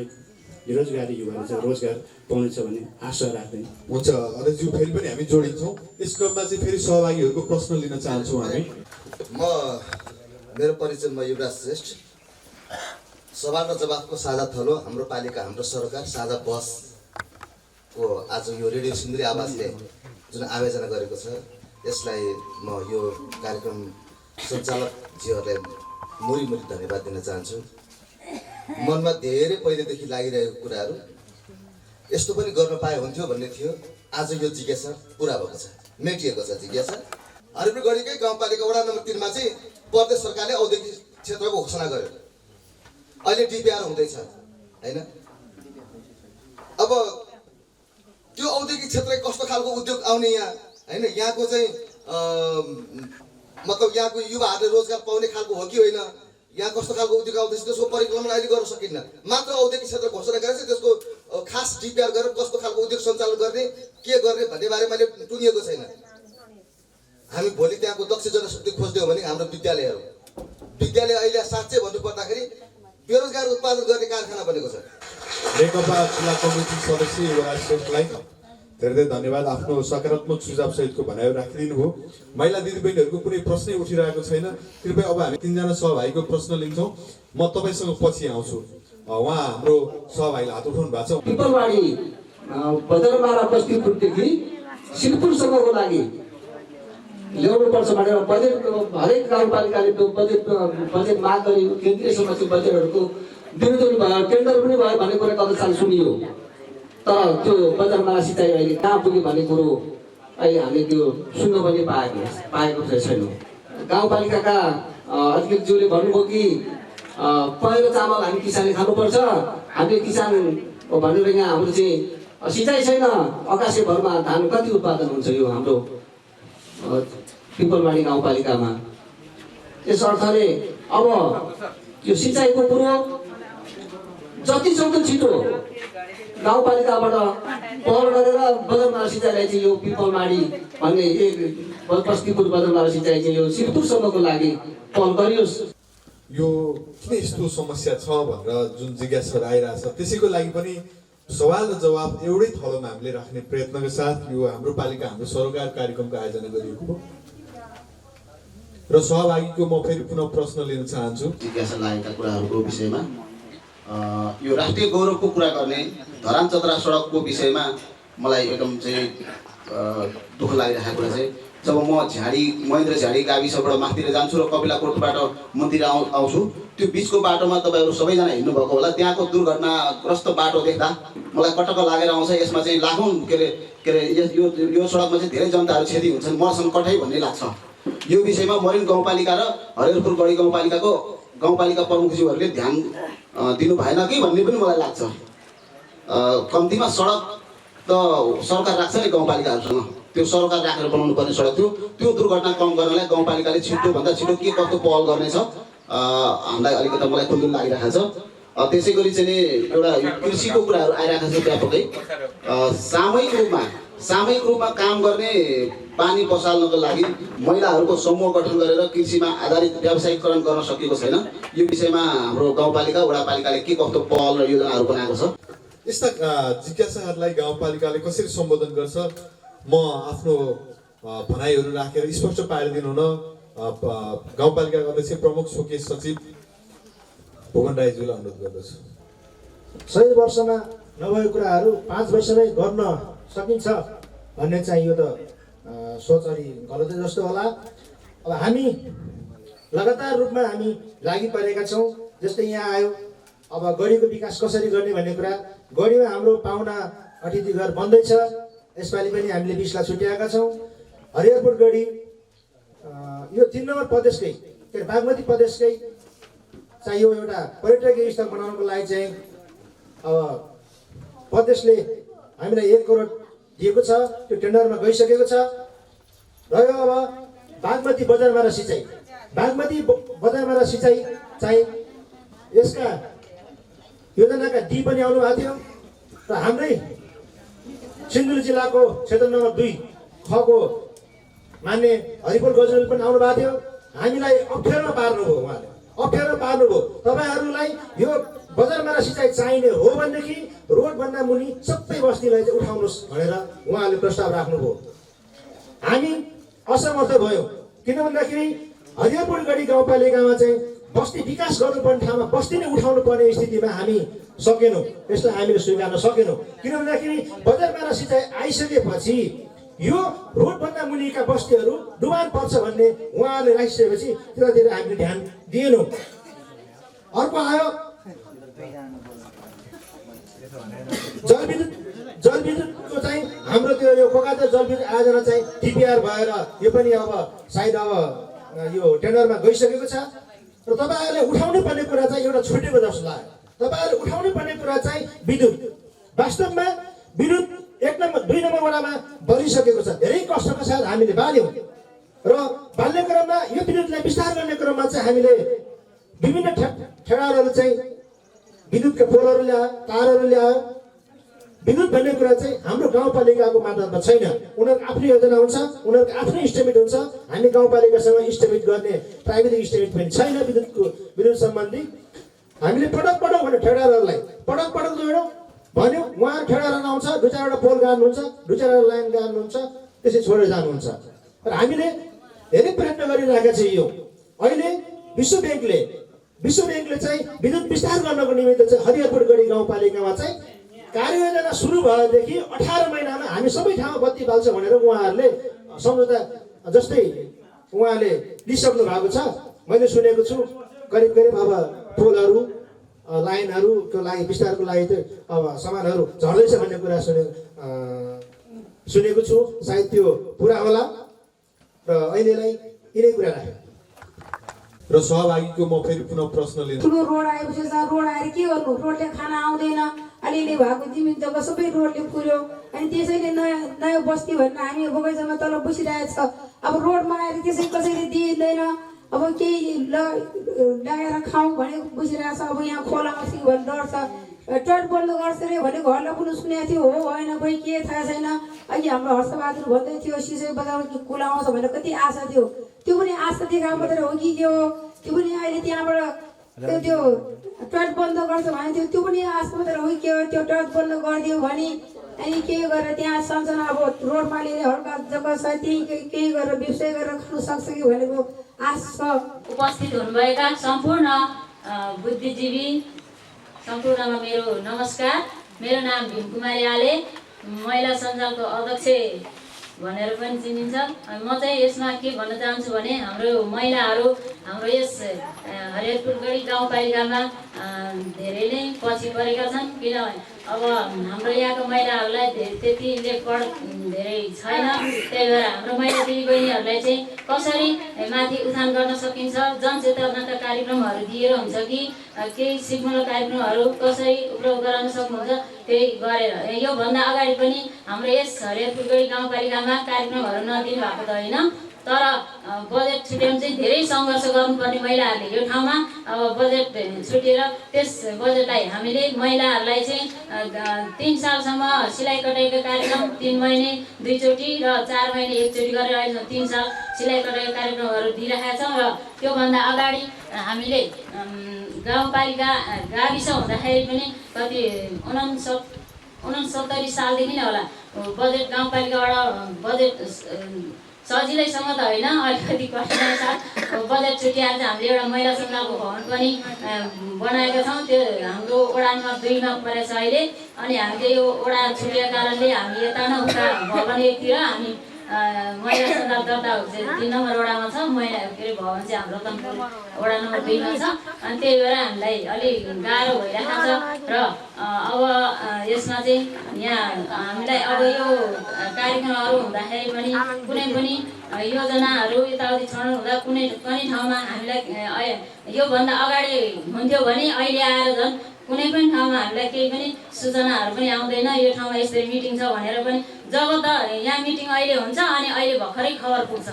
Speaker 3: बेरोजगारी युवाहरू चाहिँ रोजगार पाउनेछ भन्ने आशा राख्दै।
Speaker 1: हुन्छ अध्यक्षज्यू, फेरि पनि हामी जोडिन्छौँ। यस क्रममा चाहिँ फेरि सहभागीहरूको प्रश्न लिन चाहन्छौँ हामी।
Speaker 9: मेरो परिचय म युवराज श्रेष्ठ। सवाल र जवाफको साझा थलो हाम्रो पालिका, हाम्रो सरकार साझा बसको आज यो रेडियो सिन्धुली आवाजले जुन आयोजना गरेको छ, यसलाई म यो कार्यक्रम सञ्चालकजीहरूलाई मुरी धन्यवाद दिन चाहन्छु। मनमा धेरै पहिलेदेखि लागिरहेको कुराहरू यस्तो पनि गर्न पाए हुन्थ्यो भन्ने थियो। आज यो जिज्ञासा पुरा भएको छ, मेटिएको छ जिज्ञासा। हरिपुरगढीकै गाउँपालिका वडा नम्बर 3 मा चाहिँ प्रदेश सरकारले औद्योगिक क्षेत्रको घोषणा गर्यो। अहिले डिपिआर हुँदैछ हैन। अब त्यो औद्योगिक क्षेत्र कस्तो खालको उद्योग आउने यहाँ हैन, यहाँको चाहिँ मतलब यहाँको युवाहरूले रोजगार पाउने खालको हो कि होइन, यहाँ कस्तो खालको उद्योग आउँदैछ त्यसको परिकल्पना अहिले गर्न सकिन्न। मात्र औद्योगिक क्षेत्र घोषणा गरेर त्यसको खास डिपिआर गरेर कस्तो खालको उद्योग सञ्चालन गर्ने, के गर्ने भन्ने बारे मैले टुनिएको छैन। हामी भोलि त्यहाँको दक्ष जनशक्ति खोज्दै हो भने हाम्रो विद्यालय अहिले साँच्चै भन्नुपर्दाखेरि बेरोजगार उत्पादन गर्ने कारखाना बनेको छ।
Speaker 1: नेकपा जिल्ला कमिटी सदस्य युवराज श्रेष्ठलाई धेरै धन्यवाद, आफ्नो सकारात्मक सुझाव सहितको भनाइ राखिदिनु भयो। महिला दिदीबहिनीहरूको कुनै प्रश्नै उठिरहेको छैन। कृपया अब हामी 3 जना सहभागीको प्रश्न लिन्छौँ। म तपाईँसँग पछि आउँछु। उहाँ हाम्रो सहभागीले हात उठाउनु भएको छ।
Speaker 10: पिपलवाडी बजारमारा बस्तीपुरदेखि सिलपुरसम्मको लागि ल्याउनुपर्छ भनेर बजेटको हरेक गाउँपालिकाले त्यो बजेट माग गरी केन्द्रीय समष्टि बजेटहरूको विरोध भयो, टेन्डर पनि भयो भन्ने कुरा गत साल सुनियो। तर त्यो बजारमाला सिँचाइ अहिले कहाँ पुग्यो भन्ने कुरो अहिले हामीले त्यो सुन्न पनि पाएको छैनौँ। गाउँपालिकाका अधिकारीज्यूले भन्नुभयो कि पहिलो चामल हामी किसानले खानुपर्छ, हामीले किसान भनेर यहाँ हाम्रो चाहिँ सिँचाइ छैन। आकाशे भरमा धान कति उत्पादन हुन्छ यो हाम्रो पिपलवाडी गाउँपालिकामा। यस अर्थले अब यो सिँचाइको कुरो जति सक्दो छिटो गाउँपालिकाबाट पहल गरेर बजारमाला सिँचाइलाई चाहिँ यो पिपलवाडी भन्ने बस्तीपुर बजारमाला सिँचाइ चाहिँ यो सिलपुरसम्मको लागि पहल गरियोस्।
Speaker 1: यो किन यस्तो समस्या छ भनेर जुन जिज्ञासा आइरहेछ, त्यसैको लागि पनि सवाल र जवाफ एउटै थलोमा हामीले राख्ने प्रयत्नका साथ यो हाम्रो पालिका हाम्रो सरोकार कार्यक्रमको आयोजना गरिएको हो। र सहभागीको म फेरि पुनः प्रश्न लिन चाहन्छु।
Speaker 9: जिज्ञासा लागेका कुराहरूको विषयमा यो राष्ट्रिय गौरवको कुरा गर्ने धरान चतरा सडकको विषयमा मलाई एकदम चाहिँ दुःख लागिरहेको कुरा चाहिँ जब म महेन्द्र झाडी गाविसबाट माथितिर जान्छु र कपिलाकोटबाट मन्दिर आउँछु, त्यो बिचको बाटोमा तपाईँहरू सबैजना हिँड्नुभएको होला। त्यहाँको दुर्घटनाग्रस्त बाटो देख्दा मलाई कटक्क लागेर आउँछ। यसमा चाहिँ लाखौँ के अरे यो सडकमा चाहिँ धेरै जनताहरू क्षति हुन्छन्, मर्छन् कठै भन्ने लाग्छ। यो विषयमा मरिन गाउँपालिका र हरिहरपुर गढी गाउँपालिकाको गाउँपालिका प्रमुखज्यूहरूले ध्यान दिनु भएन कि भन्ने पनि मलाई लाग्छ। कम्तीमा सडक त सरकार राख्छ नि गाउँपालिकाहरूसँग, त्यो सरकार राखेर बनाउनु पर्ने सडक थियो। त्यो दुर्घटना कम गर्नलाई गाउँपालिकाले छिटोभन्दा छिटो के कस्तो पहल गर्नेछ हामीलाई अलिकति मलाई खुल्दुल लागिरहेको छ। त्यसै गरी चाहिँ एउटा कृषिको कुराहरू आइरहेको छ व्यापकै। सामूहिक रूपमा काम गर्ने पानी पसाल्नको लागि महिलाहरूको समूह गठन गरेर कृषिमा आधारित व्यावसायिकरण गर्न सकिएको छैन। यो विषयमा हाम्रो गाउँपालिका वडापालिकाले के कस्तो पहल र योजनाहरू बनाएको छ?
Speaker 1: यस्ता जिज्ञासाहरूलाई गाउँपालिकाले कसरी सम्बोधन गर्छ? म आफ्नो भनाइहरू राखेर स्पष्ट पारिदिनु हुन गाउँपालिका अध्यक्ष प्रमुख स्वकीय सचिव भुवन राईज्यूलाई अनुरोध गर्दछु।
Speaker 5: 100 वर्षमा नभएको कुराहरू 5 वर्षमै गर्न सकिन्छ भन्ने चाहिँ यो त सोच अलि गलत जस्तो होला। अब हामी लगातार रूपमा हामी लागि परेका छौँ। जस्तै यहाँ आयो अब गढीको विकास कसरी गर्ने भन्ने कुरा। गढीमा हाम्रो पाहुना अतिथि घर बन्दैछ, यसपालि पनि हामीले 20 लाख छुट्याएका छौँ। हरिहरपुर गढी यो 3 नम्बर प्रदेशकै के अरे बागमती प्रदेशकै चाहिँ यो एउटा पर्यटकीय स्थल बनाउनको लागि चाहिँ अब प्रदेशले हामीलाई 1 करोड दिएको छ, त्यो टेन्डरमा गइसकेको छ। रह्यो अब बागमती बजारमा र सिँचाइ, बागमती बजारमा र सिँचाइ चाहिँ यसका योजनाका डी पनि आउनु भएको थियो र हाम्रै सिन्धुली जिल्लाको क्षेत्र नम्बर 2 खको मान्य हरिपुर गजल पनि आउनु भएको थियो। हामीलाई अप्ठ्यारोमा पार्नुभयो, उहाँले अप्ठ्यारो पार्नुभयो। तपाईँहरूलाई यो बजारमा र सिँचाइ चाहिने हो भनेदेखि रोडभन्दा मुनि सबै बस्तीलाई चाहिँ उठाउनुहोस् भनेर उहाँले प्रस्ताव राख्नुभयो। हामी असमर्थ भयौँ, किन भन्दाखेरि हरिहरपुर गढी गाउँपालिकामा चाहिँ बस्ती विकास गर्नुपर्ने ठाउँमा बस्ती नै उठाउनु पर्ने स्थितिमा हामी सकेनौँ। यसलाई हामीले स्वीकार्न सकेनौँ, किन भन्दाखेरि बजारमा र सिँचाइ आइसकेपछि यो रोडभन्दा मुनिका बस्तीहरू डुबान पर्छ भन्ने उहाँले राखिसकेपछि त्यतातिर हामीले ध्यान दिएनौँ। अर्को आयो जलविद्युतको चाहिँ हाम्रो त्यो यो कोकाते जलविद्युत आयोजना चाहिँ टिपिआर भएर यो पनि अब सायद अब यो टेन्डरमा गइसकेको छ र तपाईँहरूले उठाउनु पर्ने कुरा चाहिँ एउटा छुटेको जस्तो लाग्यो। तपाईँहरूले उठाउनु पर्ने कुरा चाहिँ विद्युत। वास्तवमा विद्युत 1 नम्बर 2 नम्बर वडामा बलिसकेको छ। धेरै कष्टका साथ हामीले बाल्यौँ र बाल्ने क्रममा यो विद्युतलाई विस्तार गर्ने क्रममा चाहिँ हामीले विभिन्न ठेडाहरू चाहिँ विद्युतका पोलहरू ल्यायो, तारहरू ल्यायो। विद्युत भन्ने कुरा चाहिँ हाम्रो गाउँपालिकाको माध्यममा छैन। उनीहरूको आफ्नै योजना हुन्छ, उनीहरूको आफ्नै इस्टिमेट हुन्छ। हामी गाउँपालिकासँग इस्टिमेट गर्ने प्राविधिक इस्टिमेट पनि छैन विद्युत सम्बन्धी। हामीले पटक भने ठेडारहरूलाई पटक जोड्यौँ भन्यो, उहाँ ठेडारहरू आउँछ, 2-4वटा पोल गाड्नुहुन्छ, 2-4वटा लाइन गाड्नुहुन्छ, त्यसै छोडेर जानुहुन्छ। र हामीले धेरै प्रयत्न गरिरहेका छौँ। यो अहिले विश्व ब्याङ्कले चाहिँ विद्युत विस्तार गर्नको निमित्त चाहिँ हरिहरपुर गढी गाउँपालिकामा चाहिँ कार्ययोजना सुरु भएदेखि 18 महिनामा हामी सबै ठाउँमा बत्ती बाल्छ भनेर उहाँहरूले सम्झौता जस्तै उहाँले लिइसक्नु भएको छ। मैले सुनेको छु करिब अब पोलहरू लाइनहरूको लागि विस्तारको लागि चाहिँ अब सामानहरू झर्दैछ भन्ने कुरा सुनेको छु। सायद त्यो पुरा होला र अहिलेलाई यिनै कुरा राखेँ।
Speaker 1: र सहभागीको म फेरि पुनः प्रश्न लिन।
Speaker 11: ठुलो रोड आएपछि रोड आएर के गर्नु? रोडले खाना आउँदैन, अलिअलि भएको जमिन जग्गा सबै रोडले पुर्यो। अनि त्यसैले नयाँ बस्ती भनेर हामी बगैँचामा तल बसिरहेको छ। अब रोडमा आएर त्यसै कसैले दिँदैन। अब केही लगाएर खाउँ भनेको बसिरहेको छ। अब यहाँ खोला आउँछ कि भन्ने डर छ। टट बन्द गर्छ अरे भने घरलाई पनि सुनेको थियो, हो होइन खोइ के थाहा छैन। अघि हाम्रो हर्षबहादुर भन्दै थियो सिँचाइ बजारमा खोला आउँछ भनेर कति आशा थियो। त्यो पनि आशा देखाएको मात्रै हो कि के हो? त्यो पनि अहिले त्यहाँबाट त्यो टट बन्द गर्छ भने त्यो पनि आशा मात्रै हो कि के हो? त्यो टट बन्द गरिदियो भने अनि केही गरेर त्यहाँ सँगसँगै अब रोडमा अलिअलि हल्का जग्गा छ त्यहीँ केही गरेर व्यवसाय गरेर खानु सक्छ कि भनेको आश छ।
Speaker 12: उपस्थित हुनुभएका सम्पूर्ण बुद्धिजीवी सम्पूर्णमा मेरो नमस्कार। मेरो नाम भीमकुमारी आले, महिला सञ्जालको अध्यक्ष भनेर पनि चिनिन्छ। म चाहिँ यसमा के भन्न चाहन्छु भने हाम्रो महिलाहरू हाम्रो यस हरिहरपुरगढी गाउँपालिकामा धेरै नै पछि परेका छन्, किनभने अब हाम्रो यहाँको महिलाहरूलाई त्यतिले पढ धेरै छैन। त्यही भएर हाम्रो महिला दिदीबहिनीहरूलाई चाहिँ कसरी माथि उठान गर्न सकिन्छ, जनचेतनाका कार्यक्रमहरू दिएर हुन्छ कि केही सिपमूलक कार्यक्रमहरू कसरी उपलब्ध गराउन सक्नुहुन्छ त्यही गरेर। योभन्दा अगाडि पनि हाम्रो यस हरिहरपुरगढी गाउँपालिकामा कार्यक्रमहरू नदिनु भएको त होइन, तर बजेट छुट्याउनु चाहिँ धेरै सङ्घर्ष गर्नुपर्ने महिलाहरूले यो ठाउँमा अब बजेट छुटेर त्यस बजेटलाई हामीले महिलाहरूलाई चाहिँ 3 सालसम्म सिलाइ कटाइको कार्यक्रम 3 महिने 2 चोटि र 4 महिने 1 चोटि गरेर अहिले 3 साल सिलाइ कटाइको कार्यक्रमहरू दिइरहेका छौँ। र त्योभन्दा अगाडि हामीले गाउँपालिका गाविस हुँदाखेरि पनि कति 69 सालदेखि नै होला बजेट गाउँपालिकाबाट बजेट सजिलैसँग त होइन, अलिकति कठिनाइ साथ बजेट छुट्याएर चाहिँ हामीले एउटा महिला सञ्जालको भवन पनि बनाएका छौँ। त्यो हाम्रो वडा नम्बर 2 मा परेछ अहिले। अनि हामीले यो वडा छुटेको कारणले हामी यता न उता भवन एकतिर हामी महिला सञ्जाल दर्ता 3 नम्बर वडामा छ, महिला के अरे भवन चाहिँ हाम्रो रतनपुर वडा नम्बर 2 मा छ। अनि त्यही भएर हामीलाई अलिक गाह्रो भइरहेको छ। र अब यसमा चाहिँ यहाँ हामीलाई अब यो कार्यक्रमहरू हुँदाखेरि पनि कुनै पनि योजनाहरू यताउति छनौट हुँदा कुनै पनि ठाउँमा हामीलाई योभन्दा अगाडि हुन्थ्यो भने अहिले आएर झन् कुनै पनि ठाउँमा हामीलाई केही पनि सूचनाहरू पनि आउँदैन, यो ठाउँमा यसरी मिटिङ छ भनेर पनि। जब त यहाँ मिटिङ अहिले हुन्छ अनि अहिले भर्खरै खबर पुग्छ,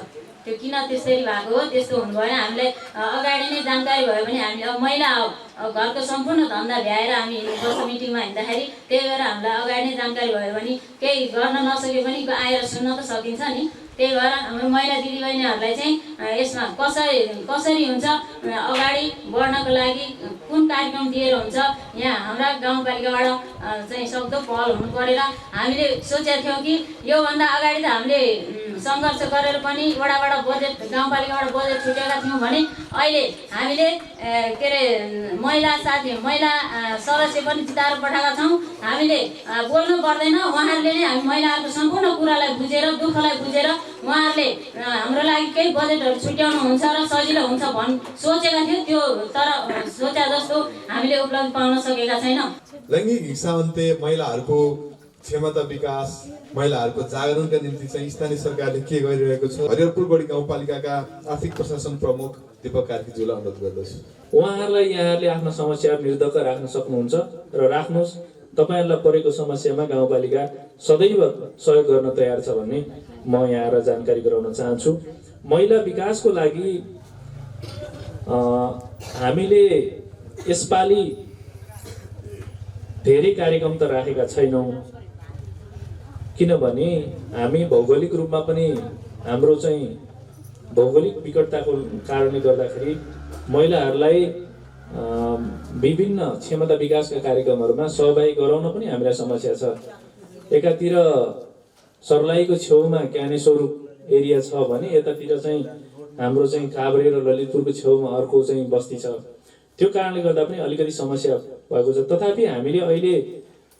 Speaker 12: त्यो किन त्यसरी भएको हो त्यस्तो हुनु भएन। हामीलाई अगाडि नै जानकारी भयो भने हामी अब महिला घरको सम्पूर्ण धन्दा भ्याएर हामी हिँड्नुपर्छ मिटिङमा हिँड्दाखेरि। त्यही भएर हामीलाई अगाडि नै जानकारी भयो भने केही गर्न नसके पनि आएर सुन्न त सकिन्छ नि। त्यही भएर हाम्रो महिला दिदीबहिनीहरूलाई चाहिँ यसमा कसरी हुन्छ अगाडि बढ्नको लागि कुन कार्यक्रम दिएर हुन्छ, यहाँ हाम्रा गाउँपालिकाबाट चाहिँ सक्दो पहल हुनु परेर हामीले सोचेका थियौँ कि योभन्दा अगाडि त हामीले सङ्घर्ष गरेर पनि वडाबाट बजेट गाउँपालिकाबाट बजेट छुटेका थियौँ भने अहिले हामीले के अरे महिला सदस्य पनि जिताएर पठाएका छौँ। हामीले बोल्नु पर्दैन, उहाँहरूले नै हामी महिलाहरूको सम्पूर्ण कुरालाई बुझेर दुःखलाई बुझेर उहाँहरूले हाम्रो लागि केही बजेटहरू छुट्याउनुहुन्छ र सजिलो हुन्छ सोचेका थियौँ। त्यो तर सोचे जस्तो हामीले उपलब्धि पाउन सकेका छैनौँ।
Speaker 1: लैङ्गिक हिंसा अन्त्य, महिलाहरूको क्षमता विकास, महिलाहरूको जागरणका निम्ति चाहिँ स्थानीय सरकारले के गरिरहेको छ? हरिहरपुरगढी गाउँपालिकाका आर्थिक प्रशासन प्रमुख दीपक कार्कीज्यूलाई अनुरोध गर्दछु।
Speaker 6: उहाँहरूलाई यहाँहरूले आफ्ना समस्याहरू निर्धक्क राख्न सक्नुहुन्छ र राख्नुहोस्। तपाईँहरूलाई परेको समस्यामा गाउँपालिका सदैव सहयोग गर्न तयार छ भन्ने म यहाँहरूलाई जानकारी गराउन चाहन्छु। महिला विकासको लागि हामीले यसपालि धेरै कार्यक्रम त राखेका छैनौँ, किनभने हामी भौगोलिक रूपमा पनि हाम्रो चाहिँ भौगोलिक विकटताको कारणले गर्दाखेरि महिलाहरूलाई विभिन्न क्षमता विकासका कार्यक्रमहरूमा सहभागी गराउन पनि हामीलाई समस्या छ। एकातिर सर्लाहीको छेउमा ज्ञानेश्वर एरिया छ भने यतातिर चाहिँ हाम्रो चाहिँ काभ्रे र ललितपुरको छेउमा अर्को चाहिँ बस्ती छ। त्यो कारणले गर्दा पनि अलिकति समस्या भएको छ। तथापि हामीले अहिले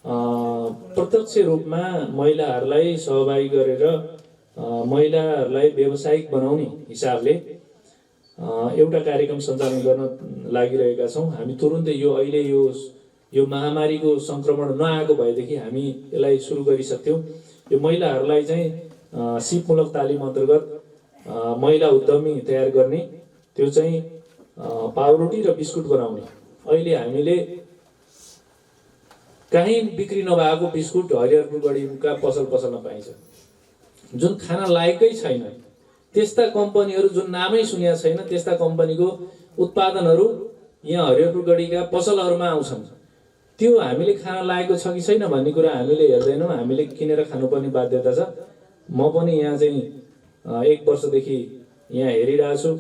Speaker 6: प्रत्यक्ष रूपमा महिलाहरूलाई सहभागी गरेर महिलाहरूलाई व्यावसायिक बनाउने हिसाबले एउटा कार्यक्रम सञ्चालन गर्न लागिरहेका छौँ। हामी तुरुन्तै अहिले यो महामारीको सङ्क्रमण नआएको भएदेखि हामी यसलाई सुरु गरिसक्थ्यौँ। यो महिलाहरूलाई चाहिँ सिपमूलक तालिम अन्तर्गत महिला उद्यमी तयार गर्ने, त्यो चाहिँ पाउरोटी र बिस्कुट बनाउने। अहिले हामीले कहीँ बिक्री नभएको बिस्कुट हरिहरपुरगढीका पसलमा पाइन्छ, जुन खान लायकै छैन। त्यस्ता कम्पनीहरू जुन नामै सुनेका छैन त्यस्ता कम्पनीको उत्पादनहरू यहाँ हरिहरपुरगढीका पसलहरूमा आउँछन्। त्यो हामीले खान लागेको छ कि छैन भन्ने कुरा हामीले हेर्दैनौँ, हामीले किनेर खानुपर्ने बाध्यता छ। म पनि यहाँ चाहिँ 1 वर्षदेखि यहाँ हेरिरहेको छु।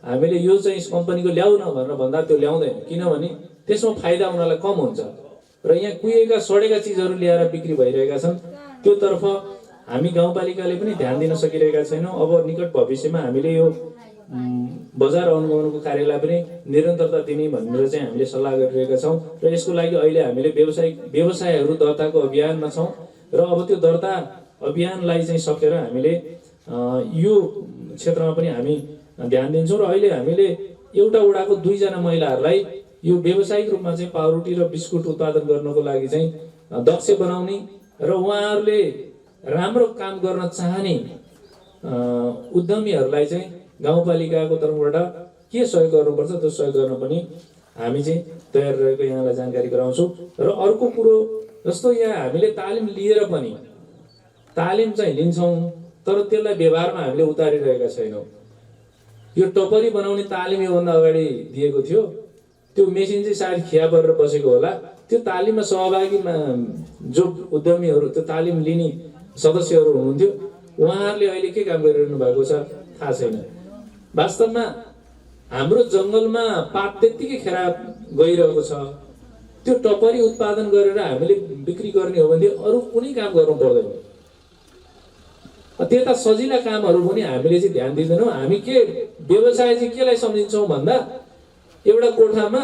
Speaker 6: हामीले यो चाहिँ कम्पनीको ल्याउ न भनेर भन्दा त्यो ल्याउँदैन, किनभने त्यसमा फाइदा उनीहरूलाई कम हुन्छ र यहाँ कुहिएका सडेका चिजहरू ल्याएर बिक्री भइरहेका छन्। त्योतर्फ हामी गाउँपालिकाले पनि ध्यान दिन सकिरहेका छैनौँ। अब निकट भविष्यमा हामीले यो बजार अनुगमनको कार्यलाई पनि निरन्तरता दिने भनेर चाहिँ हामीले सल्लाह गरिरहेका छौँ र यसको लागि अहिले हामीले व्यवसायहरू दर्ताको अभियानमा छौँ र अब त्यो दर्ता अभियानलाई चाहिँ सकेर हामीले यो क्षेत्रमा पनि हामी ध्यान दिन्छौँ र अहिले हामीले एउटा वडाको 2 जना महिलाहरूलाई यो व्यावसायिक रूपमा चाहिँ पाउरोटी र बिस्कुट उत्पादन गर्नको लागि चाहिँ दक्ष बनाउने र उहाँहरूले राम्रो काम गर्न चाहने उद्यमीहरूलाई चाहिँ गाउँपालिकाको तर्फबाट के सहयोग गर्नुपर्छ त्यो सहयोग गर्न पनि हामी चाहिँ तयार रहेको यहाँलाई जानकारी गराउँछौँ। र अर्को कुरो जस्तो यहाँ हामीले तालिम लिएर पनि तालिम चाहिँ लिन्छौँ तर त्यसलाई व्यवहारमा हामीले उतारिरहेका छैनौँ। यो टपरी बनाउने तालिम योभन्दा अगाडि दिएको थियो, त्यो मेसिन चाहिँ सायद खिया परेर बसेको होला। त्यो तालिममा सहभागी जो उद्यमीहरू त्यो तालिम लिने सदस्यहरू हुनुहुन्थ्यो उहाँहरूले अहिले के काम गरिरहनु भएको छ थाहा छैन। वास्तवमा हाम्रो जङ्गलमा पात त्यत्तिकै खेर गइरहेको छ, त्यो टपरी उत्पादन गरेर हामीले बिक्री गर्ने हो भने अरू कुनै काम गर्नु पर्दैन। त्यता सजिला कामहरू पनि हामीले चाहिँ ध्यान दिँदैनौँ। हामी के व्यवसाय चाहिँ केलाई सम्झिन्छौँ भन्दा एउटा कोठामा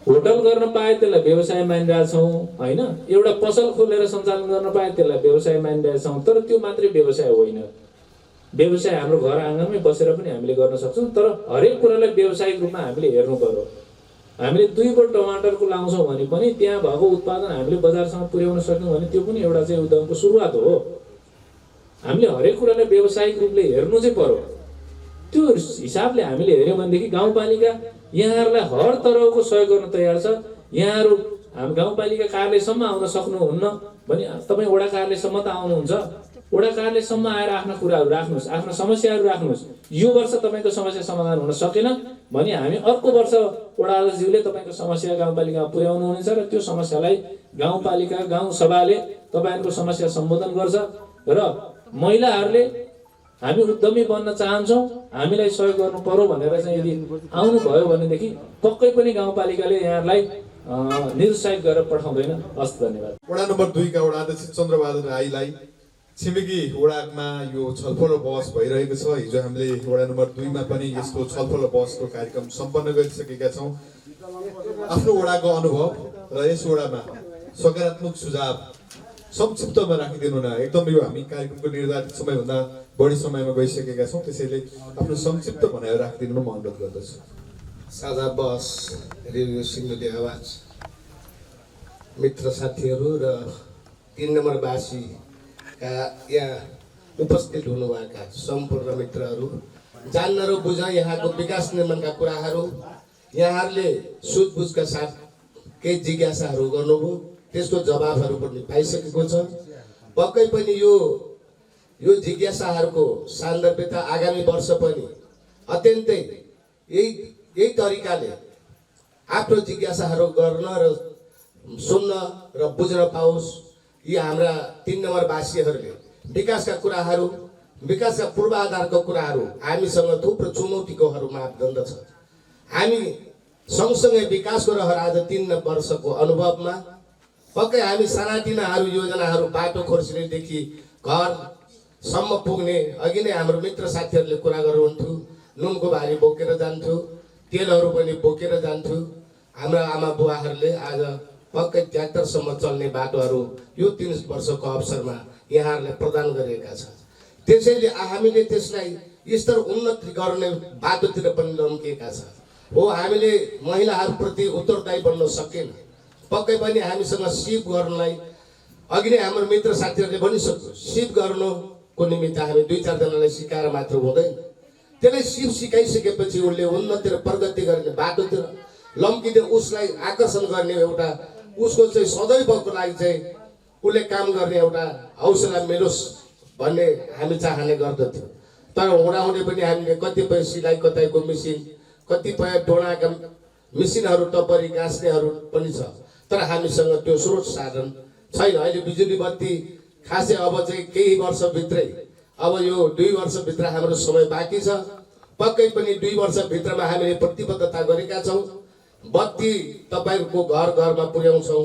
Speaker 6: होटल गर्न पाए त्यसलाई व्यवसाय मानिरहेछौँ होइन, एउटा पसल खोलेर सञ्चालन गर्न पाए त्यसलाई व्यवसाय मानिरहेछौँ। तर त्यो मात्रै व्यवसाय होइन। व्यवसाय हाम्रो घर आँगनमै बसेर पनि हामीले गर्न सक्छौँ, तर हरेक कुरालाई व्यावसायिक रूपमा हामीले हेर्नु पर्यो। हामीले 2 बोट टमाटरको लाउँछौँ भने पनि त्यहाँ भएको उत्पादन हामीले बजारसम्म पुर्याउन सक्यौँ भने त्यो पनि एउटा चाहिँ उद्यमको सुरुवात हो। हामीले हरेक कुरालाई व्यावसायिक रूपले हेर्नु चाहिँ पर्यो। त्यो हिसाबले हामीले हेऱ्यौँ भनेदेखि गाउँपालिका यहाँहरूलाई हर तरहको सहयोग गर्न तयार छ। यहाँहरू हामी गाउँपालिका कार्यालयसम्म आउन सक्नुहुन्न भने तपाईँ वडा कार्यालयसम्म त आउनुहुन्छ। वडा कार्यालयसम्म आएर आफ्ना कुराहरू राख्नुहोस्, आफ्ना समस्याहरू राख्नुहोस्। यो वर्ष तपाईँको समस्या समाधान हुन सकेन भने हामी अर्को वर्ष वडा अध्यक्षज्यूले तपाईँको समस्या गाउँपालिकामा पुर्याउनु हुनेछ र त्यो समस्यालाई गाउँपालिका गाउँसभाले तपाईँहरूको समस्या सम्बोधन गर्छ। र महिलाहरूले हामी उद्यमी बन्न चाहन्छौँ, हामीलाई सहयोग गर्नु पर्यो भनेर चाहिँ यदि आउनुभयो भनेदेखि पक्कै पनि गाउँपालिकाले यहाँलाई निरुत्साहित गरेर पठाउँदैन। हस्, धन्यवाद।
Speaker 1: वडा नम्बर 2 का वडा अध्यक्ष चन्द्रबहादुर राईलाई छिमेकी वडामा यो छलफल र बहस भइरहेको छ। हिजो हामीले वडा नम्बर 2 मा पनि यस्तो छलफल र बहसको कार्यक्रम सम्पन्न गरिसकेका छौँ। आफ्नो वडाको अनुभव र यस वडामा सकारात्मक सुझाव संक्षिप्तमा राखिदिनु न। एकदम यो हामी कार्यक्रमको निर्धारित समयभन्दा बढी समयमा गइसकेका छौँ, त्यसैले आफ्नो संक्षिप्त भनाइ राखिदिनु म अनुरोध गर्दछु।
Speaker 10: साझा बहस रेडियो सिन्धुली आवाज मित्र साथीहरू र 3 नम्बरवासीका यहाँ उपस्थित हुनुभएका सम्पूर्ण मित्रहरू, जान्न र बुझ यहाँको विकास निर्माणका कुराहरू यहाँहरूले सुझबुझका साथ केही जिज्ञासाहरू गर्नुभयो, त्यसको जवाबहरू पनि पाइसकेको छ। पक्कै पनि यो जिज्ञासाहरूको सान्दर्भिकता आगामी वर्ष पनि अत्यन्तै यही तरिकाले आफ्नो जिज्ञासाहरू गर्न र सुन्न र बुझ्न पाओस्। यी हाम्रा 3 नम्बरवासीहरूले विकासका कुराहरू, विकासका पूर्वाधारको कुराहरू हामीसँग थुप्रो चुनौतीकोहरू मापदण्ड छ। हामी सँगसँगै विकासको रहर आज 3 वर्षको अनुभवमा पक्कै हामी सानातिनाहरू योजनाहरू बाटो खोर्सिनेदेखि घरसम्म पुग्ने, अघि नै हाम्रो मित्र साथीहरूले कुरा गर्नुहुन्थ्यो, नुनको भारी बोकेर जान्थ्यो, तेलहरू पनि बोकेर जान्थ्यो। हाम्रा आमा बुवाहरूले आज पक्कै 73सम्म चल्ने बाटोहरू यो 3 वर्षको अवसरमा यहाँहरूले प्रदान गरिएका छ। त्यसैले हामीले त्यसलाई स्तर उन्नति गर्ने बाटोतिर पनि लम्किएका छ। हो, हामीले महिलाहरूप्रति उत्तरदायी बन्न सकेन। पक्कै पनि हामीसँग सिप गर्नलाई अघि नै हाम्रो मित्र साथीहरूले भनिसक्यो, सिप गर्नुको निमित्त हामी 2-4 जनालाई सिकाएर मात्र हुँदैन। त्यसलाई सिप सिकाइसकेपछि उसले उन्नति र प्रगति गर्ने बाटोतिर लम्किँदै उसलाई आकर्षण गर्ने एउटा उसको चाहिँ सदैवको लागि चाहिँ उसले काम गर्ने एउटा हौसला मिलोस् भन्ने हामी चाहने गर्दथ्यौँ। तर हुँदाहुँदै पनि हामीले कतिपय सिलाइ कताइको मेसिन, कतिपय डोनाका मेसिनहरू, टपरी गाँस्नेहरू पनि छ, तर हामीसँग त्यो स्रोत साधन छैन। अहिले बिजुली बत्ती खासै अब चाहिँ केही वर्षभित्रै, अब यो 2 वर्षभित्र हाम्रो समय बाँकी छ। पक्कै पनि 2 वर्षभित्रमा हामीले प्रतिबद्धता गरेका छौँ। बत्ती तपाईँहरूको घर घरमा पुर्याउँछौँ।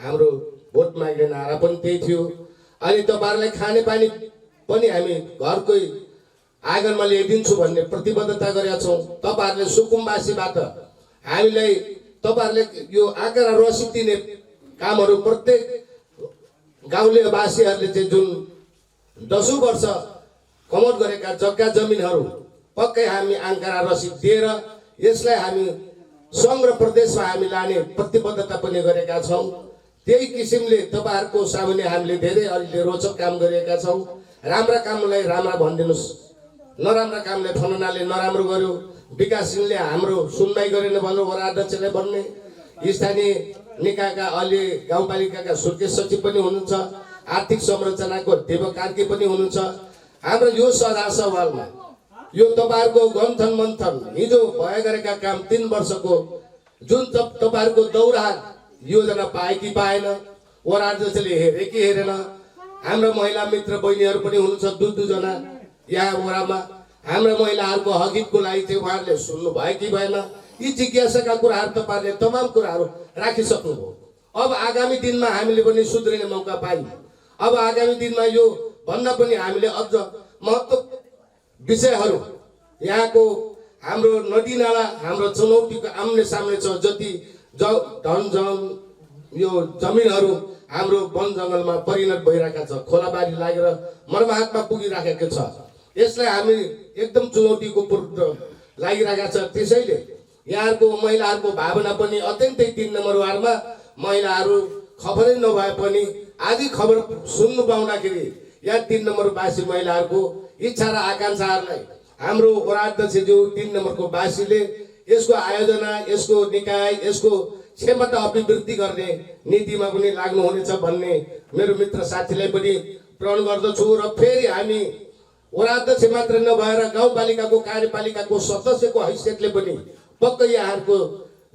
Speaker 10: हाम्रो भोट माग्ने नारा पनि त्यही थियो।
Speaker 13: अनि तपाईँहरूलाई खानेपानी पनि हामी घरकै आँगनमा ल्याइदिन्छु भन्ने प्रतिबद्धता गरेका छौँ। तपाईँहरूले सुकुम्बासीबाट हामीलाई तपाईँहरूले यो आँकरा रसिद दिने कामहरू प्रत्येक गाउँलेवासीहरूले चाहिँ जुन 10औं वर्ष कमौट गरेका जग्गा जमिनहरू पक्कै हामी आँकरा रसिद दिएर यसलाई हामी सङ्घ र प्रदेशमा हामी लाने प्रतिबद्धता पनि गरेका छौँ। त्यही किसिमले तपाईँहरूको सामुन्ने हामीले धेरै अहिले रोचक काम गरेका छौँ। राम्रा कामलाई राम्रा भनिदिनुहोस्, नराम्रा कामलाई फलानाले नराम्रो गर्यो, विकास सिंहले हाम्रो सुनवाई गरेन भन्नु, वडा अध्यक्षले भन्ने, स्थानीय निकायका अहिले गाउँपालिकाका सुर्खेत सचिव पनि हुनुहुन्छ, आर्थिक संरचनाको देव कार्की पनि हुनुहुन्छ। हाम्रो यो सभामा यो तपाईँहरूको गन्थन मन्थन हिजो भए गरेका काम 3 वर्षको जुन तपाईँहरूको दौरा योजना पाए कि पाएन, वडा अध्यक्षले हेरे कि हेरेन। हाम्रो महिला मित्र बहिनीहरू पनि हुनुहुन्छ 2 जना यहाँ वडामा। हाम्रा महिलाहरूको हकितको लागि चाहिँ उहाँहरूले सुन्नु भयो कि भएन, यी जिज्ञासाका कुराहरू तपाईँहरूले तमाम कुराहरू राखिसक्नुभयो। अब आगामी दिनमा हामीले पनि सुध्रिने मौका पायौँ। अब आगामी दिनमा यो भन्दा पनि हामीले अझ महत्त्व विषयहरू यहाँको हाम्रो नदीनाला हाम्रो चुनौतीको आम्ने सामने छ। जति यो जमिनहरू हाम्रो वन जङ्गलमा परिणत भइरहेका छ, खोलाबारी लागेर मर्माहतमा पुगिराखेको छ। यसलाई हामी एकदम चुनौतीको पूर्व लागिरहेका छ। त्यसैले यहाँहरूको महिलाहरूको भावना पनि अत्यन्तै 3 नम्बर वार्डमा महिलाहरू खबरै नभए पनि आदि खबर सुन्नु पाउँदाखेरि यहाँ 3 नम्बर वासी महिलाहरूको इच्छा र आकाङ्क्षाहरूलाई हाम्रो वडा अध्यक्षज्यू 3 नम्बरको वासीले यसको आयोजना, यसको निकाय, यसको क्षमता अभिवृद्धि गर्ने नीतिमा पनि लाग्नुहुनेछ भन्ने मेरो मित्र साथीलाई पनि प्रण गर्दछु। र फेरि हामी वडा अध्यक्ष मात्र नभएर गाउँपालिकाको कार्यपालिकाको सदस्यको हैसियतले पनि पक्कै यहाँहरूको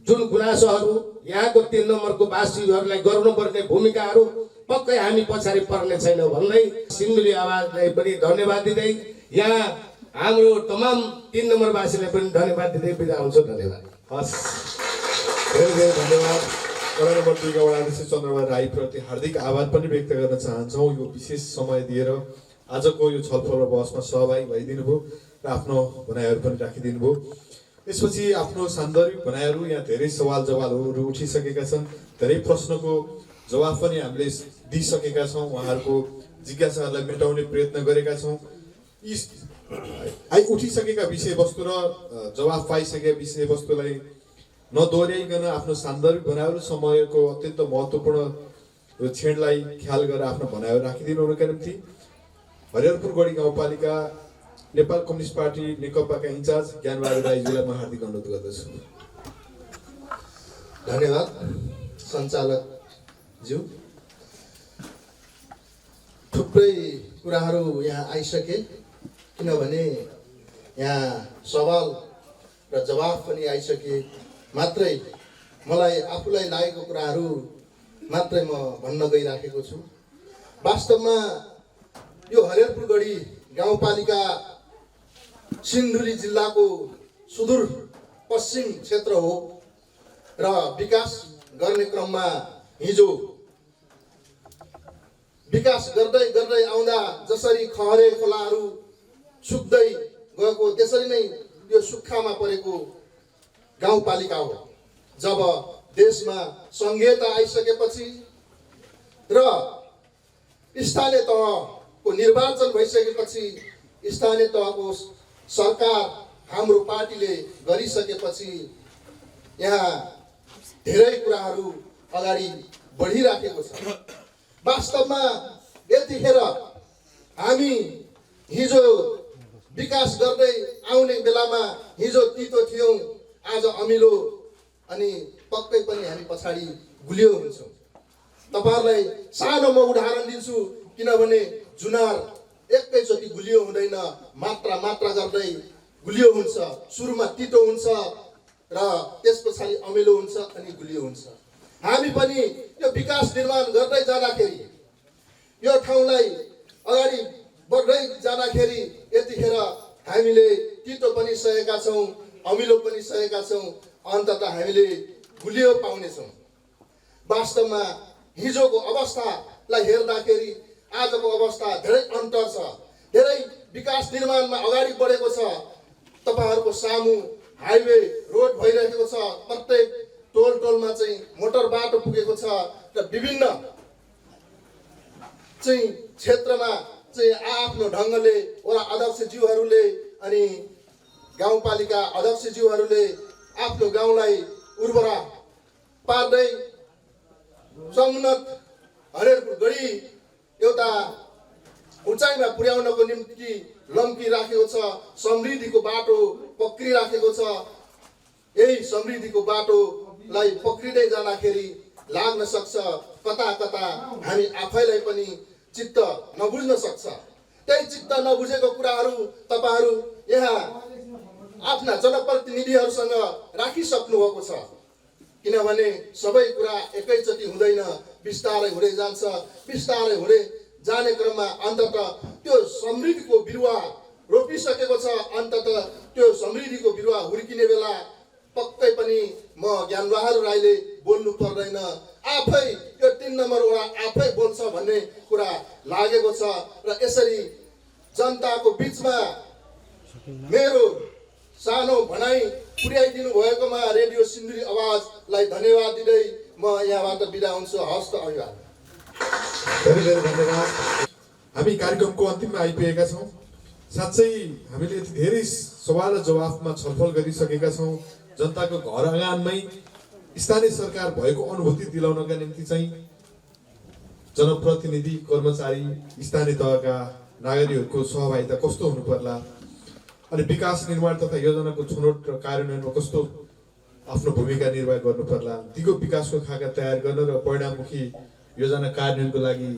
Speaker 13: जुन गुनासोहरू, यहाँको 3 नम्बरको वासीहरूलाई गर्नुपर्ने भूमिकाहरू पक्कै हामी पछाडि पर्ने छैनौँ भन्दै सिन्धुली आवाजलाई पनि धन्यवाद दिँदै यहाँ हाम्रो तमाम 3 नम्बर वासीलाई पनि धन्यवाद दिँदै बिदा हुन्छु। धन्यवाद।
Speaker 1: हस्, धेरै धेरै धन्यवाद। वडा नम्बर 2 का वडा अध्यक्ष चन्द्रबहादुर राईप्रति हार्दिक आभार पनि व्यक्त गर्न चाहन्छौँ। यो विशेष समय दिएर आजको यो छलफल र बहसमा सहभागी भइदिनु भयो र आफ्नो भनाइहरू पनि राखिदिनु भयो। यसपछि आफ्नो सान्दर्भिक भनाइहरू, यहाँ धेरै सवाल जवाबहरू उठिसकेका छन्, धेरै प्रश्नको जवाफ पनि हामीले दिइसकेका छौँ, उहाँहरूको जिज्ञासाहरूलाई मेटाउने प्रयत्न गरेका छौँ। यी उठिसकेका विषयवस्तु र जवाफ पाइसकेका विषयवस्तुलाई नदोहोऱ्याइकन आफ्नो सान्दर्भिक भनाइहरू, समयको अत्यन्त महत्त्वपूर्ण यो क्षणलाई ख्याल गरेर आफ्नो भनाइहरू राखिदिनुका निम्ति हरिहरपुर गढी गाउँपालिका नेपाल कम्युनिस्ट पार्टी नेकपाका इन्चार्ज ज्ञानबहादुर राईजीलाई म हार्दिक अनुरोध गर्दछु।
Speaker 9: धन्यवाद सञ्चालकज्यू। थुप्रै कुराहरू यहाँ आइसके, किनभने यहाँ सवाल र जवाफ पनि आइसके। मात्रै मलाई आफूलाई लागेको कुराहरू मात्रै म भन्न गइराखेको छु। वास्तवमा यो हरिहरपुर गढी गाउँपालिका सिन्धुली जिल्लाको सुदूर पश्चिम क्षेत्र हो र विकास गर्ने क्रममा हिजो विकास गर्दै गर्दै आउँदा जसरी खहरे खोलाहरू सुक्दै गएको त्यसरी नै यो सुक्खामा परेको गाउँपालिका हो। जब देशमा सङ्घीयता आइसकेपछि र स्थानीय तहको निर्वाचन भइसकेपछि, स्थानीय तहको सरकार हाम्रो पार्टीले गरिसकेपछि यहाँ धेरै कुराहरू अगाडि बढिराखेको छ। वास्तवमा यतिखेर हामी हिजो विकास गर्दै आउने बेलामा हिजो तितो थियौँ, आज अमिलो, अनि पक्कै पनि हामी पछाडि गुलियो हुन्छौँ। तपाईँहरूलाई सानो म उदाहरण दिन्छु, किनभने जुनार एकैचोटि गुलियो हुँदैन, मात्रा गर्दै गुलियो हुन्छ। सुरुमा तितो हुन्छ र त्यस पछाडि अमिलो हुन्छ अनि गुलियो हुन्छ। हामी पनि यो विकास निर्माण गर्दै जाँदाखेरि, यो ठाउँलाई अगाडि बढ्दै जाँदाखेरि यतिखेर हामीले तितो पनि सहेका छौँ, अमिलो पनि सहेका छौँ, अन्ततः हामीले गुलियो पाउनेछौँ। वास्तवमा हिजोको अवस्थालाई हेर्दाखेरि
Speaker 14: आजको अवस्था धेरै अन्तर छ। धेरै विकास निर्माणमा अगाडि बढेको छ। तपाईँहरूको सामु हाइवे रोड भइरहेको छ। प्रत्येक टोलमा चाहिँ मोटर बाटो पुगेको छ र विभिन्न चाहिँ क्षेत्रमा चाहिँ आफ्नो ढङ्गले वडा अध्यक्षज्यूहरूले अनि गाउँपालिका अध्यक्षज्यूहरूले आफ्नो गाउँलाई उर्वरा पार्दै समुन्नत हरिहरपुर गढी एउटा उचाइमा पुर्याउनको निम्ति लम्किराखेको छ। समृद्धिको बाटो पक्रिराखेको छ। यही समृद्धिको बाटोलाई पक्रिँदै जाँदाखेरि लाग्न सक्छ कता कता हामी आफैलाई पनि चित्त नबुझ्न सक्छ। त्यही चित्त नबुझेको कुराहरू तपाईँहरू यहाँ आफ्ना जनप्रतिनिधिहरूसँग राखिसक्नु भएको छ। किनभने सबै कुरा एकैचोटि हुँदैन, बिस्तारै हुँदै जान्छ। बिस्तारै हुँदै जाने क्रममा अन्ततः त्यो समृद्धिको बिरुवा रोपिसकेको छ। अन्ततः त्यो समृद्धिको बिरुवा हुर्किने बेला पक्कै पनि म ज्ञानबहादुर राईले बोल्नु पर्दैन, आफै यो 3 नम्बर वडा आफै बोल्छ भन्ने कुरा लागेको छ। र यसरी जनताको बिचमा मेरो सानो भनाइ पुर्याइदिनु भएकोमा रेडियो सिन्धुली आवाजलाई धन्यवाद दिँदै म यहाँबाट बिदा हुन्छु। हस्त अभिवादन।
Speaker 1: धेरै धेरै धन्यवाद। हामी कार्यक्रमको अन्तिममा आइपुगेका छौँ। साँच्चै हामीले यति धेरै सवाल र जवाफमा छलफल गरिसकेका छौँ। जनताको घर आँगनमै स्थानीय सरकार भएको अनुभूति दिलाउनका निम्ति चाहिँ जनप्रतिनिधि, कर्मचारी, स्थानीय तहका नागरिकहरूको सहभागिता कस्तो हुनु पर्ला, अनि विकास निर्माण तथा योजनाको छनौट र कार्यान्वयनमा कस्तो आफ्नो भूमिका निर्वाह गर्नु पर्ला, दिगो विकासको खाका तयार गर्न र परिणाममुखी योजना कार्यान्वयनको लागि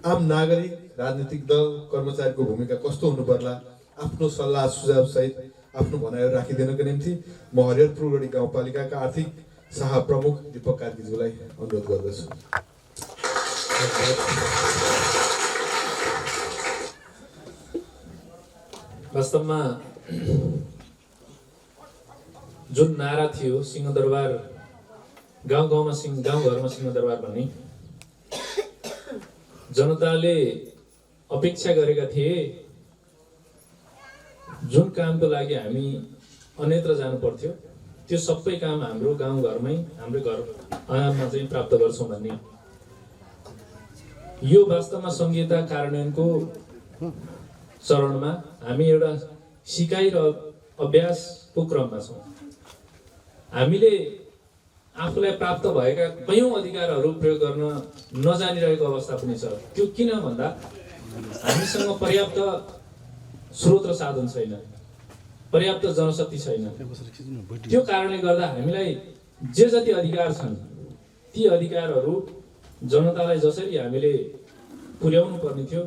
Speaker 1: आम नागरिक, राजनीतिक दल, कर्मचारीको भूमिका कस्तो हुनु पर्ला, आफ्नो सल्लाह सुझाव सहित आफ्नो भनाइहरू राखिदिनको निम्ति म हरिहरपुरगढी गाउँपालिकाका आर्थिक सह प्रमुख दीपक कार्कीज्यूलाई अनुरोध गर्दछु।
Speaker 6: वास्तवमा जुन नारा थियो सिंहदरबार गाउँ घरमा सिंहदरबार भन्ने, जनताले अपेक्षा गरेका थिए जुन कामको लागि हामी अन्यत्र जानु पर्थ्यो त्यो सबै काम हाम्रो गाउँघरमै, हाम्रो घर आँगनमा चाहिँ प्राप्त गर्छौँ भन्ने। यो वास्तवमा संहिता कार्यान्वयनको चरणमा हामी एउटा सिकाइ र अभ्यासको क्रममा छौँ। हामीले आफूलाई प्राप्त भएका कयौँ अधिकारहरू प्रयोग गर्न नजानिरहेको अवस्था पनि छ। त्यो किन भन्दा हामीसँग पर्याप्त स्रोत र साधन छैन, पर्याप्त जनशक्ति छैन। त्यो कारणले गर्दा हामीलाई जे जति अधिकार छन् ती अधिकारहरू जनतालाई जसरी हामीले पुर्याउनु पर्ने थियो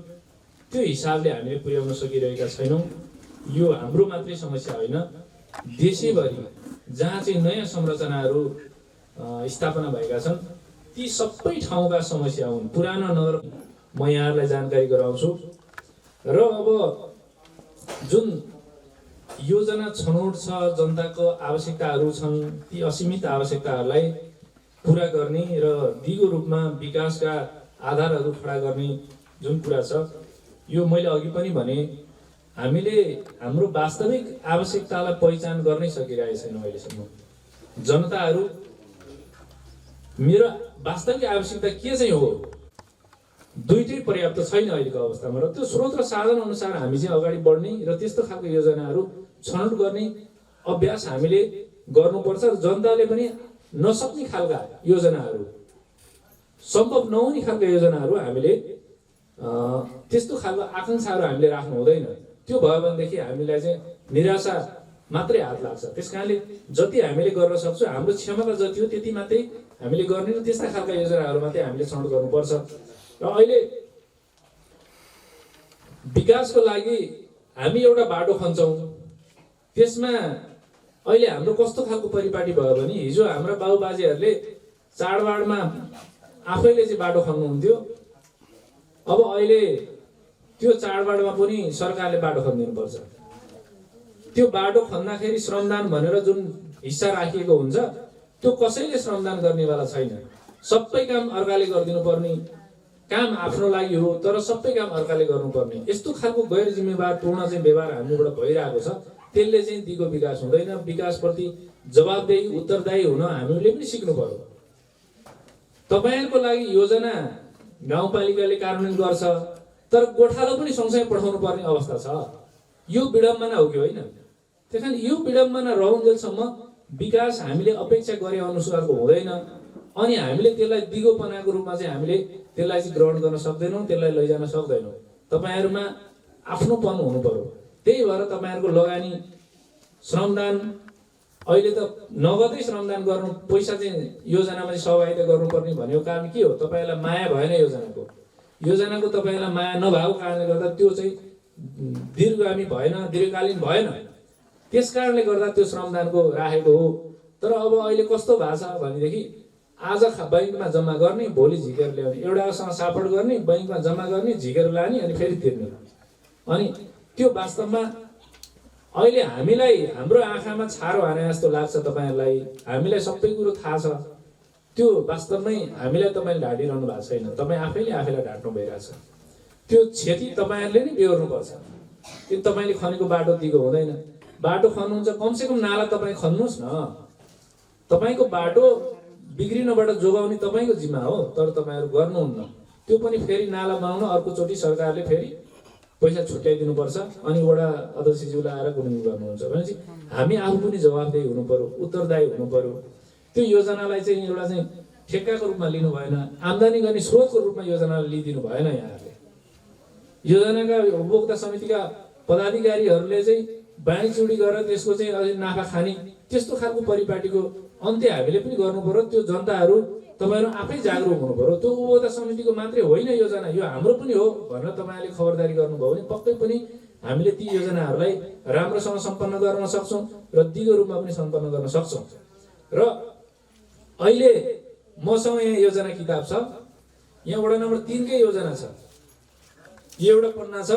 Speaker 6: त्यो हिसाबले हामीले पुर्याउन सकिरहेका छैनौँ। यो हाम्रो मात्रै समस्या होइन, देशैभरि जहाँ चाहिँ नयाँ संरचनाहरू स्थापना भएका छन् ती सबै ठाउँका समस्या हुन्। पुरानो नगर म यहाँहरूलाई जानकारी गराउँछु। र अब जुन योजना छनौट छ, जनताको आवश्यकताहरू छन्, ती असीमित आवश्यकताहरूलाई पुरा गर्ने र दिगो रूपमा विकासका आधारहरू खडा गर्ने जुन कुरा छ, यो मैले अघि पनि भने हामीले हाम्रो वास्तविक आवश्यकतालाई पहिचान गर्नै सकिरहेका छैनौँ अहिलेसम्म। जनताहरू मेरो वास्तविक आवश्यकता के चाहिँ हो, दुईटै पर्याप्त छैन अहिलेको अवस्थामा। र त्यो स्रोत र साधन अनुसार हामी चाहिँ अगाडि बढ्ने र त्यस्तो खालको योजनाहरू छनौट गर्ने अभ्यास हामीले गर्नुपर्छ। र जनताले पनि नसक्ने खालका योजनाहरू, सम्भव नहुने खालका योजनाहरू हामीले त्यस्तो खालको आकाङ्क्षाहरू हामीले राख्नु हुँदैन। त्यो भयो भनेदेखि हामीलाई चाहिँ निराशा मात्रै हात लाग्छ। त्यस कारणले जति हामीले गर्न सक्छौँ, हाम्रो क्षमता जति हो त्यति मात्रै हामीले गर्ने र त्यस्ता खालका योजनाहरू मात्रै हामीले छनौट गर्नुपर्छ। र अहिले विकासको लागि हामी एउटा बाटो खन्छौँ, त्यसमा अहिले हाम्रो कस्तो खालको परिपाटी भयो भने हिजो हाम्रा बाबुबाजेहरूले चाडबाडमा आफैले चाहिँ बाटो खन्नुहुन्थ्यो, अब अहिले त्यो चाडबाडमा पनि सरकारले बाटो खनिदिनुपर्छ। त्यो बाटो खन्दाखेरि श्रमदान भनेर जुन हिस्सा राखिएको हुन्छ त्यो कसैले श्रमदान गर्नेवाला छैन। सबै काम अर्काले गरिदिनु पर्ने काम आफ्नो लागि हो तर सबै काम अर्काले गर्नुपर्ने यस्तो खालको गैर जिम्मेवारपूर्ण चाहिँ व्यवहार हामीबाट भइरहेको छ। त्यसले चाहिँ दिगो विकास हुँदैन। विकासप्रति जवाबदेही उत्तरदायी हुन हामीले पनि सिक्नु पर्यो। तपाईँहरूको लागि योजना गाउँपालिकाले कार्यान्वयन गर्छ तर गोठालो पनि सँगसँगै पठाउनु पर्ने अवस्था छ। यो विडम्बना हो कि होइन? त्यस कारण यो विडम्बना रहन्जेलसम्म विकास हामीले अपेक्षा गरे अनुसारको हुँदैन अनि हामीले त्यसलाई दिगोपनाको रूपमा चाहिँ हामीले त्यसलाई चाहिँ ग्रहण गर्न सक्दैनौँ, त्यसलाई लैजान सक्दैनौँ। तपाईँहरूमा आफ्नोपन हुनु पर्यो। त्यही भएर तपाईँहरूको लगानी श्रमदान अहिले त नगदै श्रमदान गर्नु पैसा चाहिँ योजनामा चाहिँ सहभागिता गर्नुपर्ने भनेको कारण के हो? तपाईँहरूलाई माया भएन योजनाको तपाईँलाई माया नभएको कारणले गर्दा त्यो चाहिँ दीर्घगामी भएन, दीर्घकालीन भएन। त्यस कारणले गर्दा त्यो श्रमदानको राखेको हो। तर अब अहिले कस्तो भएको छ भनेदेखि आज बैङ्कमा जम्मा गर्ने, भोलि झिकेर ल्याउने, एउटासँग सापट गर्ने, बैङ्कमा जम्मा गर्ने, झिकेर लाने अनि फेरि तिर्ने। अनि त्यो वास्तवमा अहिले हामीलाई हाम्रो आँखामा छारो हाने जस्तो लाग्छ तपाईँहरूलाई। हामीलाई सबै कुरो थाहा छ। त्यो वास्तवमै हामीलाई तपाईँले ढाँटिरहनु भएको छैन। तपाईँ आफैले आफैलाई ढाँट्नु भइरहेछ। त्यो क्षति तपाईँहरूले नै बेहोर्नुपर्छ। त्यो तपाईँले खनेको बाटो दिगो हुँदैन। बाटो खन्नुहुन्छ कमसेकम नाला तपाईँ खन्नुहोस् न। तपाईँको बाटो बिग्रिनबाट जोगाउने तपाईँको जिम्मा हो तर तपाईँहरू गर्नुहुन्न। त्यो पनि फेरि नाला बनाउन अर्कोचोटि सरकारले फेरि पैसा छुट्याइदिनुपर्छ अनि वडा अध्यक्षज्यूलाई आएर गुणगान गर्नुहुन्छ भनेपछि हामी आफू पनि जवाबदेही हुनु पर्यो, उत्तरदायी हुनु पर्यो। त्यो योजनालाई चाहिँ एउटा चाहिँ ठेक्काको रूपमा लिनु भएन, आम्दानी गर्ने स्रोतको रूपमा योजनालाई लिइदिनु भएन। यहाँहरूले योजनाका उपभोक्ता समितिका पदाधिकारीहरूले चाहिँ बाँडीचुडी गरेर त्यसको चाहिँ अझै नाफा खाने त्यस्तो खालको परिपाटीको अन्त्य हामीले पनि गर्नु पर्यो। त्यो जनताहरू तपाईँहरू आफै जागरुक हुनु पर्यो। त्यो उपभोक्ता समितिको मात्रै होइन योजना, यो हाम्रो पनि हो भनेर तपाईँहरूले खबरदारी गर्नुभयो भने पक्कै पनि हामीले ती योजनाहरूलाई राम्रोसँग सम्पन्न गर्न सक्छौँ र दिगो रूपमा पनि सम्पन्न गर्न सक्छौँ। र अहिले मसँग यहाँ योजना किताब छ। यहाँ वडा नम्बर 3 कै योजना छ। यो एउटा पन्ना छ।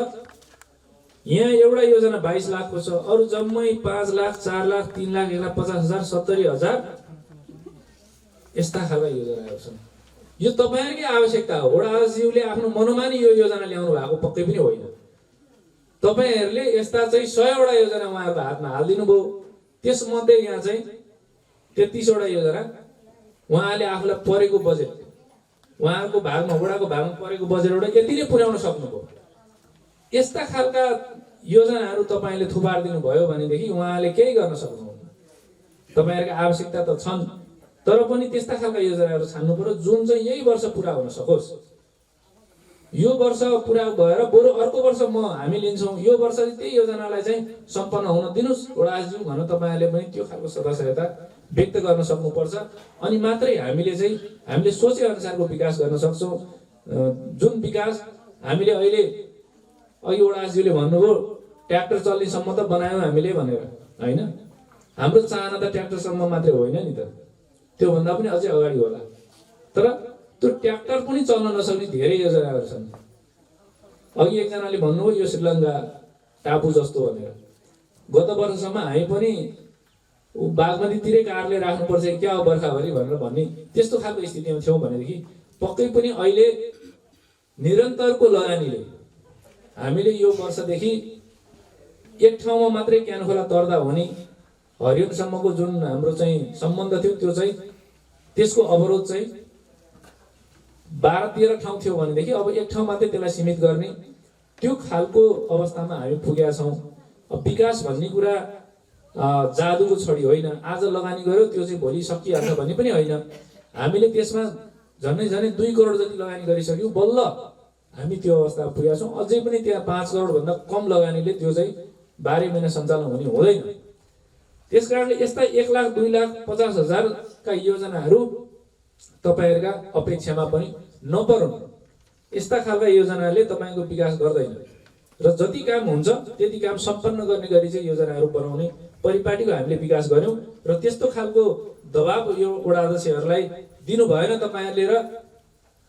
Speaker 6: यहाँ एउटा योजना 22 लाखको छ। अरू जम्मै 5 लाख, 4 लाख, 3 लाख, 1,50,000, 70,000 यस्ता खालका योजनाहरू छन्। यो तपाईँहरूकै आवश्यकता हो। वडा अध्यक्षज्यूले आफ्नो मनोमानी यो योजना ल्याउनु भएको पक्कै पनि होइन। तपाईँहरूले यस्ता चाहिँ 100वटा योजना उहाँहरूको हातमा हालिदिनु भयो। त्यसमध्ये यहाँ चाहिँ 33वटा योजना उहाँले आफूलाई परेको बजेट, उहाँहरूको भागमा वडाको भागमा परेको बजेटबाट यति नै पुर्याउन सक्नुभयो। यस्ता खालका योजनाहरू तपाईँले थुपारिदिनु भयो भनेदेखि उहाँले केही गर्न सक्नुहुन्न। तपाईँहरूको आवश्यकता त छन् तर पनि त्यस्ता खालका योजनाहरू छान्नु पर्यो जुन चाहिँ यही वर्ष पुरा हुन सकोस्। यो वर्ष पुरा भएर बरु अर्को वर्ष हामी लिन्छौँ, यो वर्ष त्यही योजनालाई चाहिँ सम्पन्न हुन दिनुहोस् वडाज्यू भनेर तपाईँहरूले पनि त्यो खालको सदस्यता व्यक्त गर्न सक्नुपर्छ। अनि मात्रै हामीले सोचे अनुसारको विकास गर्न सक्छौँ। जुन विकास हामीले अहिले अघि वडाज्यूले भन्नुभयो ट्र्याक्टर चल्नेसम्म त बनायौँ हामीले भनेर, होइन? हाम्रो चाहना त ट्र्याक्टरसम्म मात्रै होइन नि त, त्योभन्दा पनि अझै अगाडि होला। तर त्यो ट्र्याक्टर पनि चल्न नसक्ने धेरै योजनाहरू छन्। अघि एकजनाले भन्नुभयो यो श्रीलङ्का टापु जस्तो भनेर। गत वर्षसम्म हामी पनि बागमतीतिरै कारले राख्नुपर्छ क्या हो बर्खाभरि भनेर भन्ने त्यस्तो खालको स्थितिमा थियौँ भनेदेखि पक्कै पनि अहिले निरन्तरको लगानीले हामीले यो वर्षदेखि एक ठाउँमा मात्रै क्यान खोला तर्दा हुने हरियोनसम्मको जुन हाम्रो चाहिँ सम्बन्ध थियो त्यो चाहिँ त्यसको अवरोध चाहिँ 12-13 ठाउँ थियो भनेदेखि अब एक ठाउँ मात्रै त्यसलाई सीमित गर्ने त्यो खालको अवस्थामा हामी पुगेका छौँ। अब विकास भन्ने कुरा जादुको छडी होइन, आज लगानी गर्यो त्यो चाहिँ भोलि सकिहाल्छ भन्ने पनि होइन। हामीले त्यसमा झन्डै 2 करोड जति लगानी गरिसक्यौँ, बल्ल हामी त्यो अवस्थामा पुगेका छौँ। अझै पनि त्यहाँ 5 करोडभन्दा कम लगानीले त्यो चाहिँ 12 महिना सञ्चालन हुने हुँदैन। त्यस कारणले यस्ता 1 लाख, 2 लाख, 50,000 का योजनाहरू तपाईँहरूका अपेक्षामा पनि नपरुन्। यस्ता खालका योजनाले तपाईँको विकास गर्दैन र जति काम हुन्छ त्यति काम सम्पन्न गर्ने गरी चाहिँ योजनाहरू बनाउने परिपाटीको हामीले विकास गर्यौँ र त्यस्तो खालको दबाब यो वडा अध्यक्षहरूलाई दिनु भएन तपाईँहरूले र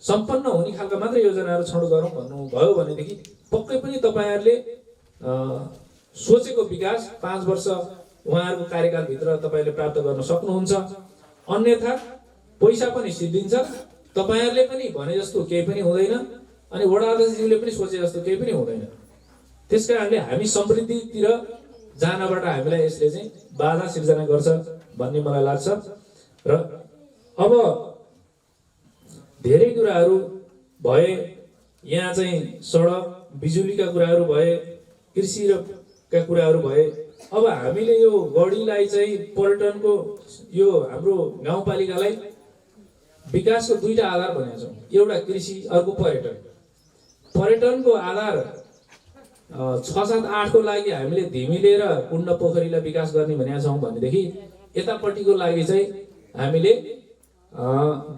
Speaker 6: सम्पन्न हुने खालका मात्रै योजनाहरू छनौट गरौँ भन्नुभयो भनेदेखि पक्कै पनि तपाईँहरूले सोचेको विकास 5 वर्ष उहाँहरूको कार्यकालभित्र तपाईँले प्राप्त गर्न सक्नुहुन्छ। अन्यथा पैसा पनि सिद्धिन्छ तपाईँहरूले पनि भने जस्तो केही पनि हुँदैन अनि वडा अध्यक्षज्यूले पनि सोचे जस्तो केही पनि हुँदैन। त्यस कारणले हामी समृद्धितिर जानबाट हामीलाई यसले चाहिँ बाधा सिर्जना गर्छ भन्ने मलाई लाग्छ। र अब धेरै कुराहरू भए, यहाँ चाहिँ सडक बिजुलीका कुराहरू भए, कृषि का कुराहरू भए। अब हामीले यो गढीलाई चाहिँ पर्यटनको यो हाम्रो गाउँपालिकालाई विकासको दुईटा आधार भनेका छौँ, एउटा कृषि अर्को पर्यटन। पर्यटनको आधार 6, 7, 8 को लागि हामीले धिमिले र कुण्ड पोखरीलाई विकास गर्ने भनेका छौँ भनेदेखि यतापट्टिको लागि चाहिँ हामीले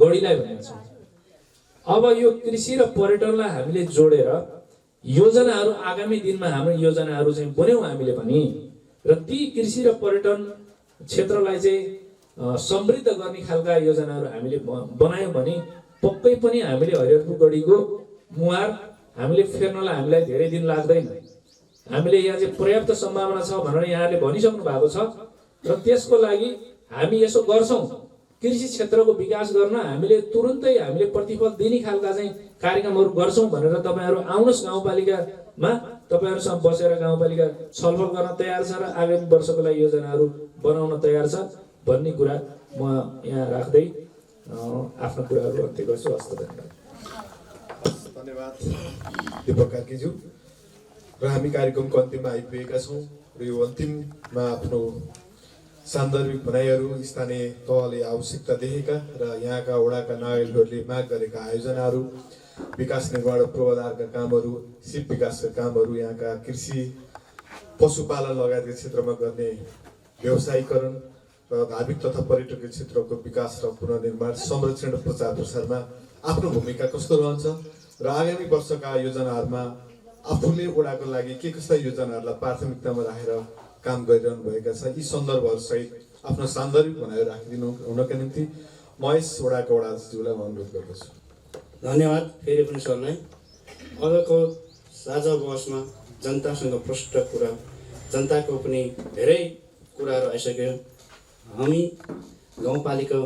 Speaker 6: गढीलाई भनेका छौँ। अब यो कृषि र पर्यटनलाई हामीले जोडेर योजनाहरू आगामी दिनमा हाम्रो योजनाहरू चाहिँ बन्यौँ हामीले पनि, र ती कृषि र पर्यटन क्षेत्रलाई चाहिँ समृद्ध गर्ने खालका योजनाहरू हामीले बनायौँ भने पक्कै पनि हामीले हरिहरपुर गढीको मुहार हामीले फेर्नलाई हामीलाई धेरै दिन लाग्दैन। हामीले यहाँ चाहिँ पर्याप्त सम्भावना छ भनेर यहाँले भनिसक्नु भएको छ, र त्यसको लागि हामी यसो गर्छौँ। कृषि क्षेत्रको विकास गर्न हामीले तुरुन्तै हामीले प्रतिफल दिने खालका चाहिँ कार्यक्रमहरू गर्छौँ भनेर तपाईँहरू आउनुहोस् गाउँपालिकामा, तपाईँहरूसँग बसेर गाउँपालिका छलफल गर्न तयार छ र आगामी वर्षको लागि योजनाहरू बनाउन तयार छ भन्ने कुरा म यहाँ राख्दै आफ्नो कुराहरू अन्त्य गर्छु। हस्त धन्यवाद।
Speaker 1: धन्यवाद दीपक कार्कीज्यू। र हामी कार्यक्रमको अन्तिममा आइपुगेका छौँ र यो अन्तिममा आफ्नो सान्दर्भिक भनाइहरू स्थानीय तहले आवश्यकता देखेका र यहाँका वडाका नागरिकहरूले माग गरेका आयोजनाहरू, विकास निर्माण पूर्वाधारका कामहरू, सिप विकासका कामहरू, यहाँका कृषि पशुपालन लगायतका क्षेत्रमा गर्ने व्यवसायीकरण र धार्मिक तथा पर्यटकीय क्षेत्रको विकास र पुनर्निर्माण, संरक्षण र प्रचार प्रसारमा आफ्नो भूमिका कस्तो रहन्छ र आगामी वर्षका योजनाहरूमा आफूले वडाको लागि के कस्ता योजनाहरूलाई प्राथमिकतामा राखेर काम गरिरहनु भएका छ, यी सन्दर्भहरूसहित आफ्नो सान्दर्भिक भनाइहरू राखिदिनु हुनका निम्ति महेश वडाका वडाध्यक्षज्यूलाई म अनुरोध गर्दछु।
Speaker 3: धन्यवाद फेरि पनि सरलाई। अबको साझा बहसमा जनतासँग प्रष्ट कुरा, जनताको पनि धेरै कुराहरू आइसक्यो। हामी गाउँपालिका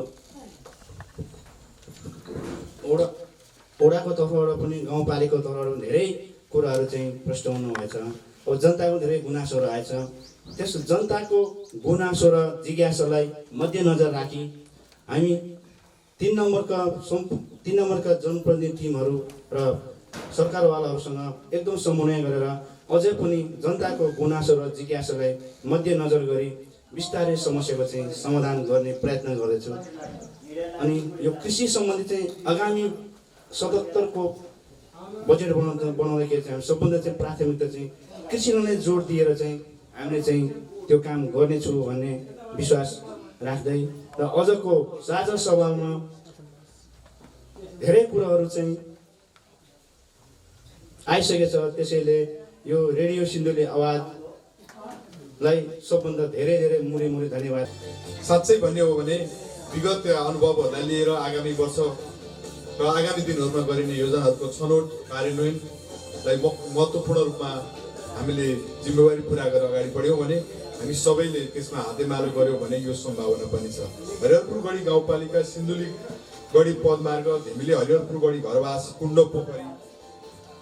Speaker 3: वडाको तर्फबाट पनि गाउँपालिकाको तर्फबाट धेरै कुराहरू चाहिँ प्रष्ट हुनुभएछ। अब जनताको धेरै गुनासोहरू आएछ। त्यस जनताको गुनासो र जिज्ञासालाई मध्यनजर राखी हामी 3 नम्बरका जनप्रतिनिधि टिमहरू र सरकारवालाहरूसँग एकदम समन्वय गरेर अझै पनि जनताको गुनासो र जिज्ञासालाई मध्यनजर गरी बिस्तारै समस्याको चाहिँ समाधान गर्ने प्रयत्न गर्दैछु। अनि यो कृषि सम्बन्धी चाहिँ आगामी 77 को बजेट बनाउँदाखेरि चाहिँ सबभन्दा चाहिँ प्राथमिकता चाहिँ कृषिलाई नै जोड दिएर चाहिँ हामीले चाहिँ त्यो काम गर्नेछु भन्ने विश्वास राख्दै र अझको साझा सभामा धेरै कुराहरू चाहिँ आइसकेछ। त्यसैले यो रेडियो सिन्धुली आवाजलाई सबभन्दा धेरै मुरी धन्यवाद।
Speaker 1: साँच्चै भन्ने हो भने विगत अनुभवहरूलाई लिएर आगामी वर्ष र आगामी दिनहरूमा गरिने योजनाहरूको छनौट कार्यान्वयनलाई महत्त्वपूर्ण रूपमा हामीले जिम्मेवारी पुरा गरेर अगाडि बढ्यौँ भने हामी सबैले त्यसमा हातेमालो गऱ्यौँ भने यो सम्भावना पनि छ। हरिहरपुर गढी गाउँपालिका, सिन्धुली गढी पदमार्ग, धिमिले हरिहरपुर गढी घरवास, कुण्ड पोखरी,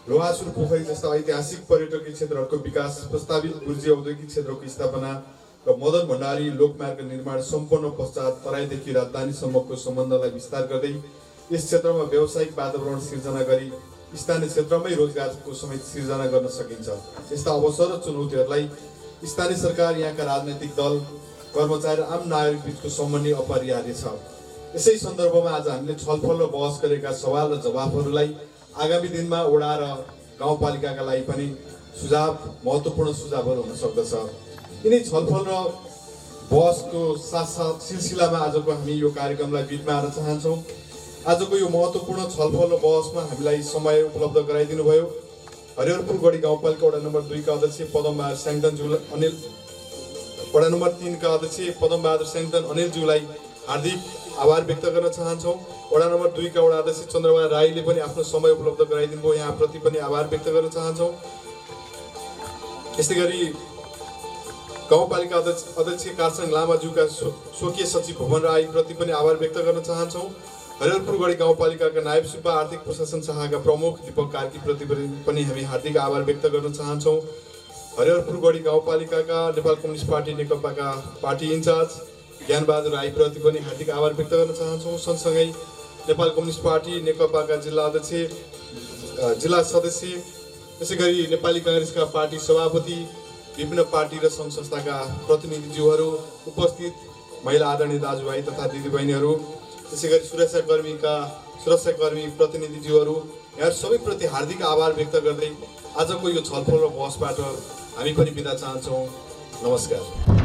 Speaker 1: लोहासुर पोखरी जस्ता ऐतिहासिक पर्यटकीय क्षेत्रहरूको विकास, प्रस्तावित ऊर्जा औद्योगिक क्षेत्रको स्थापना र मदन भण्डारी लोकमार्ग निर्माण सम्पन्न पश्चात तराईदेखि राजधानीसम्मको सम्बन्धलाई विस्तार गर्दै यस क्षेत्रमा व्यावसायिक वातावरण सिर्जना गरी स्थानीय क्षेत्रमै रोजगारको समेत सिर्जना गर्न सकिन्छ। यस्ता अवसर र चुनौतीहरूलाई स्थानीय सरकार, यहाँका राजनैतिक दल, कर्मचारी र आम नागरिक बीचको समन्वय अपरिहार्य छ। यसै सन्दर्भमा आज हामीले छलफल र बहस गरेका सवाल र जवाफहरूलाई आगामी दिनमा वडा र गाउँपालिकाका लागि पनि महत्त्वपूर्ण सुझावहरू हुन सक्दछ। यिनै छलफल र बहसको साथसाथ सिलसिलामा आजको हामी यो कार्यक्रमलाई बिटमा हाल्न चाहन्छौँ। आजको यो महत्त्वपूर्ण छलफल र बहसमा हामीलाई समय उपलब्ध गराइदिनु भयो हरिहरपुर गढी गाउँपालिका वडा नम्बर 2 का अध्यक्ष पदमबहादुर स्याङदन अनिल, वडा नम्बर 3 का अध्यक्ष पदमबहादुर स्याङदन अनिलज्यूलाई हार्दिक आभार व्यक्त गर्न चाहन्छौँ। वडा नम्बर 2 का वडा अध्यक्ष चन्द्रबहादुर राईले पनि आफ्नो समय उपलब्ध गराइदिनु भयो, यहाँप्रति पनि आभार व्यक्त गर्न चाहन्छौँ। यस्तै गरी गाउँपालिका अध्यक्ष कारसाङ लामाज्यूका स्वकीय सचिव भुवन राईप्रति पनि आभार व्यक्त गर्न चाहन्छौँ।
Speaker 2: हरिहरपुरगढी गाउँपालिकाका नायब सुब्बा आर्थिक प्रशासन शाखाका प्रमुख दीपक कार्कीप्रति पनि हामी हार्दिक आभार व्यक्त गर्न चाहन्छौँ। हरिहरपुरगढी गाउँपालिकाका नेपाल कम्युनिस्ट पार्टी नेकपाका पार्टी इन्चार्ज ज्ञानबहादुर राईप्रति पनि हार्दिक आभार व्यक्त गर्न चाहन्छौँ। सँगसँगै नेपाल कम्युनिस्ट पार्टी नेकपाका जिल्ला अध्यक्ष, जिल्ला सदस्य, त्यसै गरी नेपाली काङ्ग्रेसका पार्टी सभापति, विभिन्न पार्टी र सङ्घ संस्थाका प्रतिनिधिज्यूहरू, उपस्थित महिला आदरणीय दाजुभाइ तथा दिदीबहिनीहरू, त्यसै गरी सुरक्षाकर्मी प्रतिनिधिज्यूहरू, यहाँहरू सबैप्रति हार्दिक आभार व्यक्त गर्दै आजको यो छलफल र बहसबाट हामी पनि बिदा चाहन्छौँ। नमस्कार।